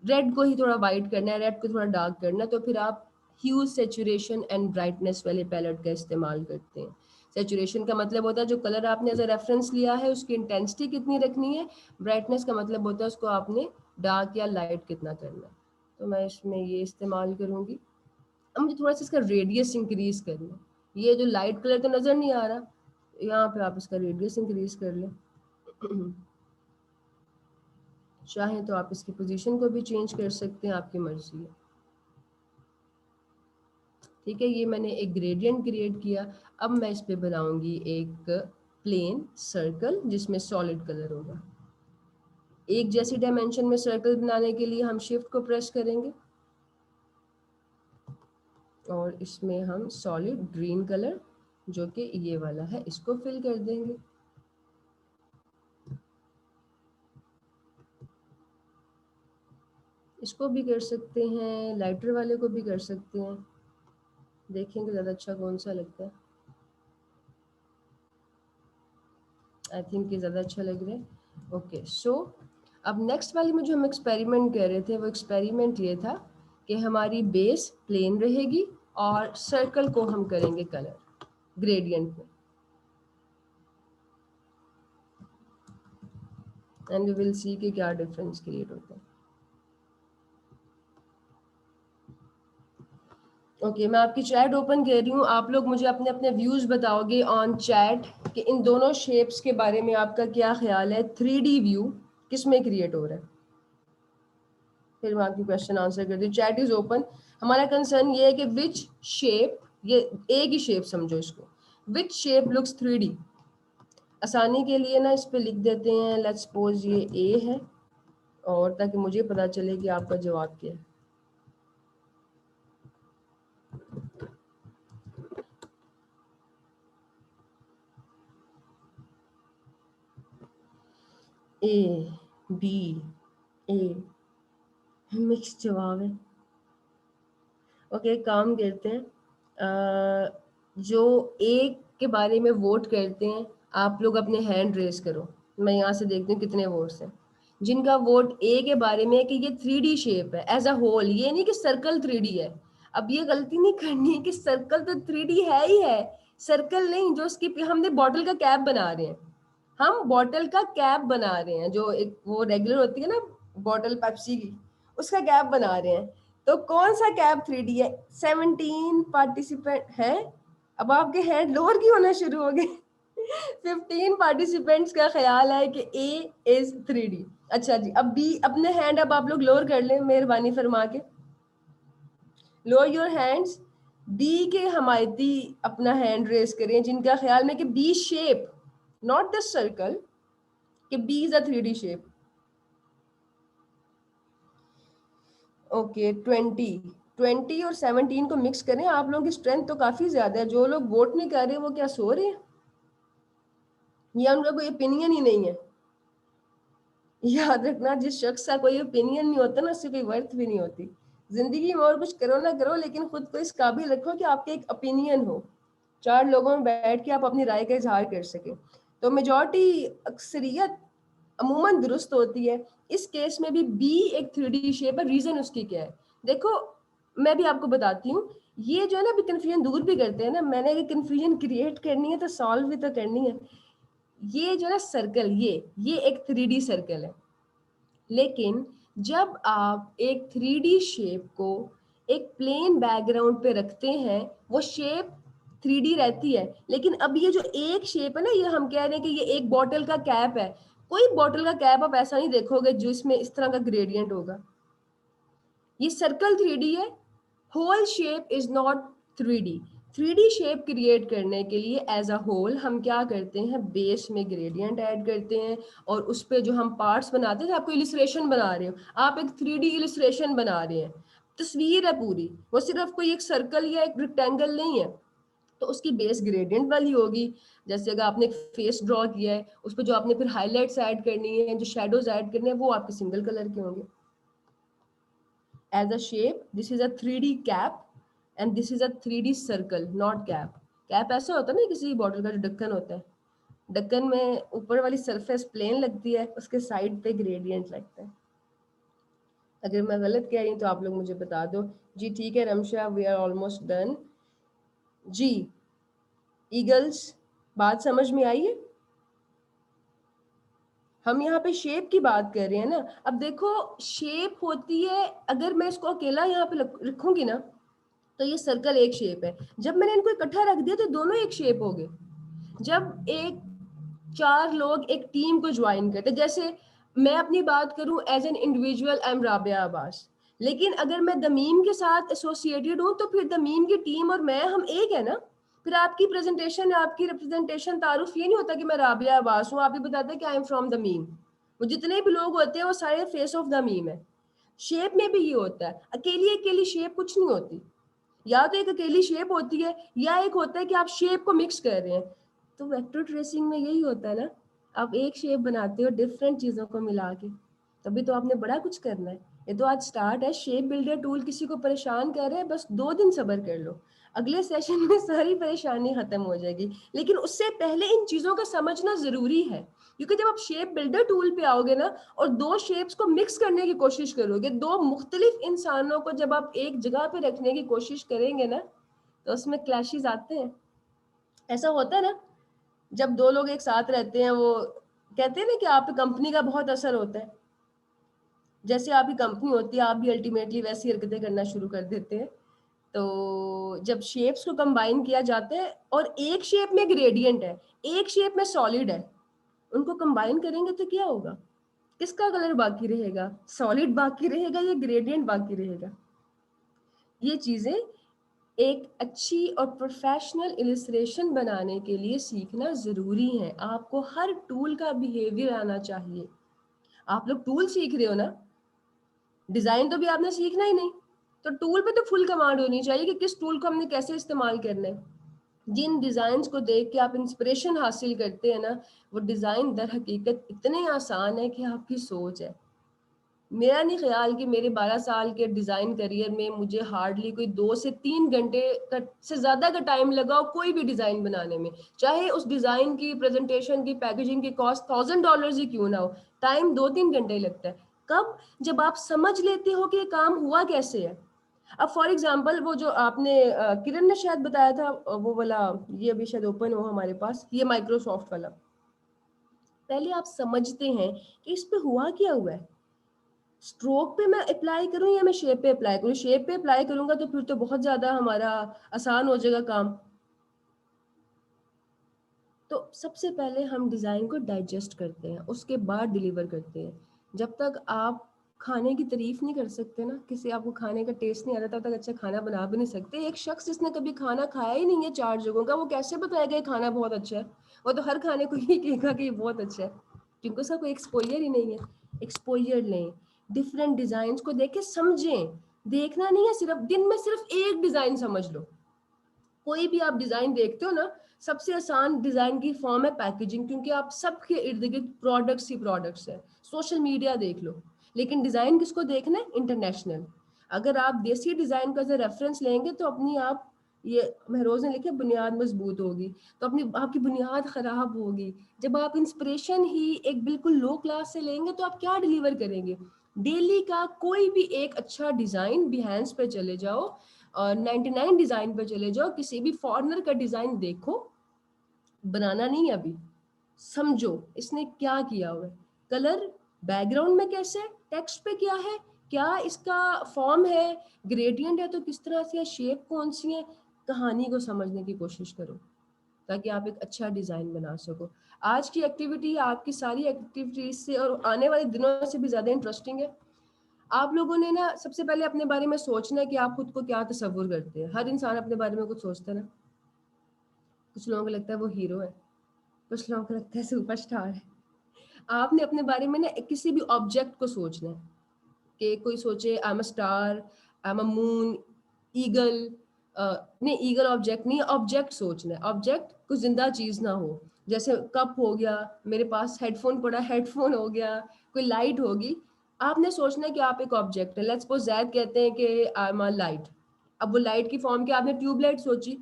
रेड को ही थोड़ा वाइट करना है, रेड को थोड़ा डार्क करना है, तो फिर आप ह्यू, सेचुरेशन एंड ब्राइटनेस वाले पैलेट का इस्तेमाल करते हैं। सेचुरेशन का मतलब होता है जो कलर आपने एज अ रेफरेंस लिया है उसकी इंटेंसिटी कितनी रखनी है। ब्राइटनेस का मतलब होता है उसको आपने डार्क या लाइट कितना करना है। तो मैं इसमें ये इस्तेमाल करूंगी। अब मुझे थोड़ा सा इसका रेडियस इंक्रीज करना है। ये जो लाइट कलर तो नज़र नहीं आ रहा, यहाँ पे आप इसका रेडियस इंक्रीज कर लें। चाहें तो आप इसकी पोजीशन को भी चेंज कर सकते हैं, आपकी मर्जी है। ठीक है, ये मैंने एक ग्रेडियंट क्रिएट किया। अब मैं इस पे बनाऊंगी एक प्लेन सर्कल जिसमें सॉलिड कलर होगा। एक जैसी डायमेंशन में सर्कल बनाने के लिए हम शिफ्ट को प्रेस करेंगे, और इसमें हम सॉलिड ग्रीन कलर जो कि ये वाला है इसको फिल कर देंगे। इसको भी कर सकते हैं, लाइटर वाले को भी कर सकते हैं, देखेंगे ज़्यादा अच्छा कौन सा लगता है। आई थिंक ये ज़्यादा अच्छा लग रहा है। ओके, सो अब नेक्स्ट वाली में जो हम एक्सपेरिमेंट कर रहे थे, वो एक्सपेरिमेंट ये था कि हमारी बेस प्लेन रहेगी और सर्कल को हम करेंगे कलर ग्रेडियंट में, एंड वी विल सी कि क्या डिफरेंस क्रिएट होता है। ओके, मैं आपकी चैट ओपन कर रही हूँ। आप लोग मुझे अपने अपने व्यूज बताओगे ऑन चैट कि इन दोनों शेप्स के बारे में आपका क्या ख्याल है। 3D व्यू किस में क्रिएट हो रहा है, फिर मैं आपकी क्वेश्चन आंसर कर दी। Chat is open. हमारा कंसर्न ये है कि विच शेप, ये एक ही शेप समझो इसको, विच शेप लुक्स 3D। आसानी के लिए ना इस पे लिख देते हैं, लेट्स सपोज ये ए है, और ताकि मुझे पता चले कि आपका जवाब क्या है। ए बी ए, मिक्स जवाब है। ओके, काम करते हैं, जो ए के बारे में वोट करते हैं आप लोग अपने हैंड रेस करो। मैं यहाँ से देखती हूँ कितने वोट्स हैं। जिनका वोट ए के बारे में है कि ये 3D शेप है एज अ होल, ये नहीं कि सर्कल 3D है। अब ये गलती नहीं करनी है कि सर्कल तो 3D है ही है, सर्कल नहीं जो उसकी हमने बॉटल का कैप बना रहे हैं, हम बॉटल का कैप बना रहे हैं, जो एक वो रेगुलर होती है ना बॉटल पेप्सी की, उसका कैप बना रहे हैं। तो कौन सा कैप 3D है? 17 पार्टिसिपेंट है। अब आपके हैंड लोअर की होना शुरू हो गए। 15 पार्टिसिपेंट्स का ख्याल है कि ए इज 3D। अच्छा जी, अब बी, अपने हैंड अब आप लोग लोअर कर लें मेहरबानी फरमा के, लोअर योर हैंड्स। बी के हमायती अपना हैंड रेस करें जिनका ख्याल में कि B shape, not the circle, कि B is a 3D shape. Okay, 20 और 17 को मिक्स करें। आप लोगों की स्ट्रेंथ तो काफी ज्यादा है। जो लोग वोट नहीं कर रहे वो क्या सो रहे हैं, या उनका कोई ओपिनियन ही नहीं है? याद रखना, जिस शख्स का कोई ओपिनियन नहीं होता ना, उससे कोई वर्थ भी नहीं होती। जिंदगी में और कुछ करो ना करो, लेकिन खुद को इस काबिल रखो कि आपके एक ओपिनियन हो, 4 लोगों में बैठ के आप अपनी राय का इजहार कर सके। तो मेजॉरिटी, अक्सरियत अमूमन दुरुस्त होती है। इस केस में भी बी एक 3D शेप है। रीजन उसकी क्या है? देखो, मैं भी आपको बताती हूँ। ये जो है ना, अभी कन्फ्यूजन दूर भी करते हैं ना, मैंने अगर कन्फ्यूजन क्रिएट करनी है तो सॉल्व भी तो करनी है। ये जो है ना सर्कल, ये एक 3D सर्कल है। लेकिन जब आप एक 3D शेप को एक प्लेन बैकग्राउंड पे रखते हैं, वो शेप 3D रहती है। लेकिन अब ये जो एक शेप है ना, ये हम कह रहे हैं कि ये एक बॉटल का कैप है। कोई बॉटल का कैप आप ऐसा नहीं देखोगे जो इसमें इस तरह का ग्रेडियंट होगा। ये सर्कल 3D है, whole shape is not 3D। 3D shape create करने के लिए एज अ होल हम क्या करते हैं, बेस में ग्रेडियंट ऐड करते हैं, और उस पे जो हम पार्ट्स बनाते हैं, आपको इलिस्ट्रेशन बना रहे हो, आप एक 3D इलिस्ट्रेशन बना रहे हैं, तस्वीर है पूरी, वो सिर्फ कोई एक सर्कल या एक रेक्टेंगल नहीं है। तो उसकी बेस ग्रेडियंट वाली होगी। जैसे अगर आपने एक फेस ड्रॉ किया है, उस पर जो आपने फिर हाईलाइट्स ऐड करनी है, जो शेडोज ऐड करने हैं, वो आपके सिंगल कलर के होंगे। As a shape, this is a 3D cap and this is a 3D circle, not cap. Cap ऐसा होता है ना किसी बॉटल का जो ढक्कन होता है, ढक्कन में ऊपर वाली सरफेस प्लेन लगती है, उसके साइड पे ग्रेडियंट लगता है। अगर मैं गलत कह रही हूँ तो आप लोग मुझे बता दो। जी ठीक है Ramsha, we are almost done. जी ईगल्स, बात समझ में आई है? हम यहाँ पे शेप की बात कर रहे हैं ना। अब देखो, शेप होती है, अगर मैं इसको अकेला यहाँ पे रखूंगी ना, तो ये सर्कल एक शेप है। जब मैंने इनको इकट्ठा रख दिया तो दोनों एक शेप हो गए। जब एक 4 लोग एक टीम को ज्वाइन करते, जैसे मैं अपनी बात करूं as an individual, I am Rabia Abbas, लेकिन अगर मैं दमीम के साथ एसोसिएटेड हूं तो फिर दमीम की टीम और मैं, हम एक है ना। फिर आपकी प्रेजेंटेशन, आपकी रिप्रेजेंटेशन, तारुफ ये नहीं होता कि मैं राबिया अब्बास हूँ, आप भी बताते हैं कि आई एम फ्रॉम दमीम। वो जितने भी लोग होते हैं वो सारे फेस ऑफ दमीम है। शेप में भी ये होता है, अकेली अकेली शेप कुछ नहीं होती। या तो एक अकेली शेप होती है, या एक होता है कि आप शेप को मिक्स कर रहे हैं। तो वेक्टर ट्रेसिंग में यही होता है ना, आप एक शेप बनाते हो डिफरेंट चीजों को मिला के, तभी तो आपने बड़ा कुछ करना है। ये तो आज स्टार्ट है, शेप बिल्डर टूल किसी को परेशान कर रहे हैं, बस 2 दिन सब्र कर लो, अगले सेशन में सारी परेशानी खत्म हो जाएगी। लेकिन उससे पहले इन चीजों का समझना जरूरी है, क्योंकि जब आप शेप बिल्डर टूल पे आओगे ना और 2 शेप्स को मिक्स करने की कोशिश करोगे, 2 मुख्तलिफ इंसानों को जब आप एक जगह पे रखने की कोशिश करेंगे ना, तो उसमें क्लैशेस आते हैं। ऐसा होता है ना, जब 2 लोग एक साथ रहते हैं, वो कहते हैं ना कि आप पे कंपनी का बहुत असर होता है। जैसे आपकी कंपनी होती है, आप भी अल्टीमेटली वैसी हरकतें करना शुरू कर देते हैं। तो जब शेप्स को कंबाइन किया जाता है और एक शेप में ग्रेडियंट है, एक शेप में सॉलिड है, उनको कंबाइन करेंगे तो क्या होगा? किसका कलर बाकी रहेगा? सॉलिड बाकी रहेगा या ग्रेडियंट बाकी रहेगा? ये चीजें एक अच्छी और प्रोफेशनल इलिस्ट्रेशन बनाने के लिए सीखना जरूरी है। आपको हर टूल का बिहेवियर आना चाहिए। आप लोग टूल सीख रहे हो ना, डिजाइन तो भी आपने सीखना ही नहीं, तो टूल पे तो फुल कमांड होनी चाहिए कि किस टूल को हमने कैसे इस्तेमाल करना है। जिन डिजाइन को देख के आप इंस्पिरेशन हासिल करते हैं ना, वो डिजाइन दर हकीकत इतने आसान है कि आपकी सोच है। मेरा नहीं ख्याल कि मेरे 12 साल के डिज़ाइन करियर में मुझे हार्डली कोई 2 से 3 घंटे का से ज़्यादा का टाइम लगा हो कोई भी डिज़ाइन बनाने में। चाहे उस डिज़ाइन की, प्रेजेंटेशन की, पैकेजिंग की कॉस्ट $1000 ही क्यों ना हो, टाइम 2-3 घंटे ही लगता है। कब? जब आप समझ लेते हो कि ये काम हुआ कैसे है। अब फॉर एग्जांपल वो जो आपने किरण ने शायद बताया था, वो वाला, ये अभी शायद ओपन हो हमारे पास, ये माइक्रोसॉफ्ट वाला, पहले आप समझते हैं कि इस पे हुआ क्या हुआ है, स्ट्रोक पे मैं अप्लाई करूं या मैं शेप पे अप्लाई करूं। शेप पे अप्लाई करूंगा तो फिर तो बहुत ज्यादा हमारा आसान हो जाएगा काम। तो सबसे पहले हम डिज़ाइन को डाइजेस्ट करते हैं, उसके बाद डिलीवर करते हैं। जब तक आप खाने की तारीफ नहीं कर सकते ना, किसी आपको खाने का टेस्ट नहीं आता, तब तक अच्छा खाना बना भी नहीं सकते। एक शख्स जिसने कभी खाना खाया ही नहीं है 4 जगहों का, वो कैसे बताएगा ये खाना बहुत अच्छा है? वो तो हर खाने को ही कहेगा कि ये बहुत अच्छा है, क्योंकि उसका कोई एक्सपोजर ही नहीं है। एक्सपोजर लें, डिफरेंट डिज़ाइंस को देख के समझें। देखना नहीं है सिर्फ, दिन में सिर्फ एक डिज़ाइन समझ लो। कोई भी आप डिजाइन देखते हो ना, सबसे आसान डिजाइन की फॉर्म है पैकेजिंग, क्योंकि आप सबके इर्द गिर्द प्रोडक्ट्स ही प्रोडक्ट्स है। सोशल मीडिया देख लो, लेकिन डिजाइन किसको देखना है? इंटरनेशनल। अगर आप देसी डिजाइन का रेफरेंस लेंगे तो अपनी आप, ये महरोज ने लिखा, बुनियाद मजबूत होगी, तो अपनी आपकी बुनियाद खराब होगी। जब आप इंस्पिरेशन ही एक बिल्कुल लो क्लास से लेंगे तो आप क्या डिलीवर करेंगे? डेली का कोई भी एक अच्छा डिजाइन, बिहेंस पे चले जाओ और 99 डिजाइन पे चले जाओ, किसी भी फॉरनर का डिजाइन देखो, बनाना नहीं है अभी, समझो इसने क्या किया हुआ है, कलर बैकग्राउंड में कैसे है, टेक्स्ट पे क्या है, क्या इसका फॉर्म है, ग्रेडियंट है तो किस तरह से है, शेप कौन सी है। कहानी को समझने की कोशिश करो ताकि आप एक अच्छा डिजाइन बना सको। आज की एक्टिविटी आपकी सारी एक्टिविटीज से और आने वाले दिनों से भी ज्यादा इंटरेस्टिंग है। आप लोगों ने ना सबसे पहले अपने बारे में सोचना है कि आप खुद को क्या तस्वुर करते हैं। हर इंसान अपने बारे में कुछ सोचता है ना। कुछ लोगों को लगता है वो हीरो है, कुछ लोगों को लगता है सुपरस्टार है। आपने अपने बारे में ना किसी भी ऑब्जेक्ट को सोचना है कि कोई सोचे I am a star, I am a moon, eagle. नहीं, ईगल ऑब्जेक्ट नहीं, ऑब्जेक्ट सोचना है। ऑब्जेक्ट कुछ जिंदा चीज ना हो, जैसे कप हो गया, मेरे पास हेडफोन पड़ा, हेडफोन हो गया, कोई लाइट होगी। आपने सोचना है कि आप एक ऑब्जेक्ट है। लेट्स सपोज जैद कहते हैं कि आई एम अ लाइट। अब वो लाइट की फॉर्म की आपने ट्यूबलाइट सोची।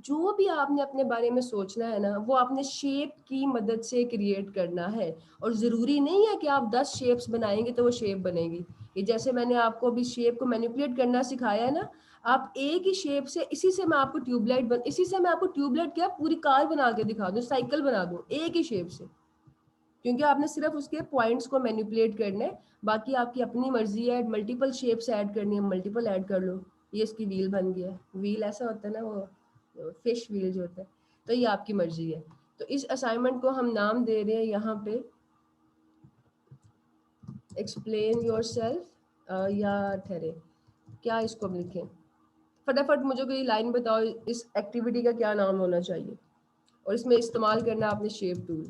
जो भी आपने अपने बारे में सोचना है ना, वो आपने शेप की मदद से क्रिएट करना है। और ज़रूरी नहीं है कि आप 10 शेप्स बनाएंगे तो वो शेप बनेगी। ये जैसे मैंने आपको अभी शेप को मैनिपुलेट करना सिखाया है ना, आप एक ही शेप से, इसी से मैं आपको इसी से मैं आपको ट्यूबलाइट क्या पूरी कार बना के दिखा दूँ, साइकिल बना दूँ एक ही शेप से, क्योंकि आपने सिर्फ उसके पॉइंट्स को मैनिपुलेट करना है। बाकी आपकी अपनी मर्जी है, मल्टीपल शेप्स ऐड करनी है, मल्टीपल ऐड कर लो। ये इसकी व्हील बन गया। व्हील ऐसा होता है ना, वो फिश व्हील जो होता है। तो ये आपकी मर्जी है। तो इस असाइनमेंट को हम नाम दे रहे हैं यहाँ पे एक्सप्लेन योर सेल्फ, या ठहरे, क्या इसको हम लिखें? फटाफट मुझे कोई लाइन बताओ, इस एक्टिविटी का क्या नाम होना चाहिए। और इसमें इस्तेमाल करना आपने शेप टूल,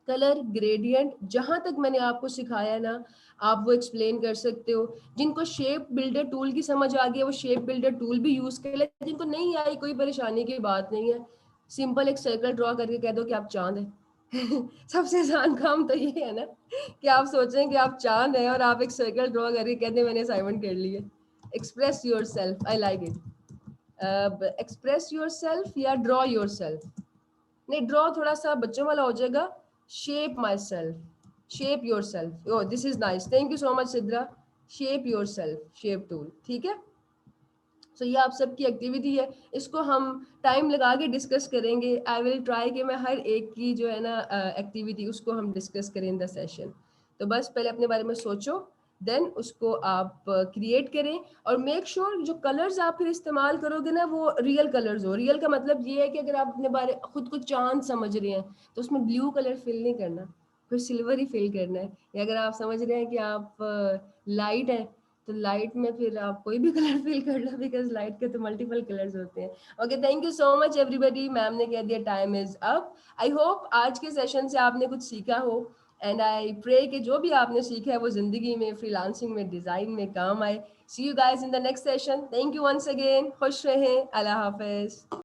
कलर ग्रेडियंट। जहां तक मैंने आपको सिखाया है ना, आप वो एक्सप्लेन कर सकते हो। जिनको शेप बिल्डर टूल की समझ आ गई है वो शेप बिल्डर टूल भी यूज कर ले। जिनको नहीं आई कोई परेशानी की बात नहीं है, सिंपल एक सर्कल ड्रॉ करके कह दो कि आप चांद है। सबसे आसान काम तो ये है ना कि आप सोचें कि आप चांद है और आप एक सर्कल ड्रॉ करके कहते मैंने असाइनमेंट कर ली है। Express yourself, I like it. Express yourself या ड्रॉ योर सेल्फ। नहीं, ड्रॉ थोड़ा सा बच्चों वाला हो जाएगा। Shape myself, shape yourself. Oh this is nice, thank you so much Sidra. Shape yourself, shape tool, ठीक है। सो ये आप सबकी एक्टिविटी है, इसको हम टाइम लगा के डिस्कस करेंगे। आई विल ट्राई कि मैं हर एक की जो है ना एक्टिविटी उसको हम डिस्कस करें इन द सेशन। तो बस पहले अपने बारे में सोचो, देन उसको आप क्रिएट करें। और मेक श्योर जो कलर्स आप फिर इस्तेमाल करोगे ना वो रियल कलर्स हो। रियल का मतलब ये है कि अगर आप अपने बारे खुद को चांद समझ रहे हैं तो उसमें ब्लू कलर फिल नहीं करना, फिर सिल्वर ही फिल करना है। या अगर आप समझ रहे हैं कि आप लाइट है तो लाइट में फिर आप कोई भी कलर फिल कर लो, बिकॉज लाइट के तो मल्टीपल कलर्स होते हैं। Okay, thank you so much everybody. Ma'am ने कह दिया time is up. I hope आज के सेशन से आपने कुछ सीखा हो, एंड आई प्रे कि जो भी आपने सीखा है वो जिंदगी में, फ्रीलांसिंग में, डिजाइन में काम आए। See you guys in the next session. Thank you once again. खुश रहें। अल्लाह हाफिज।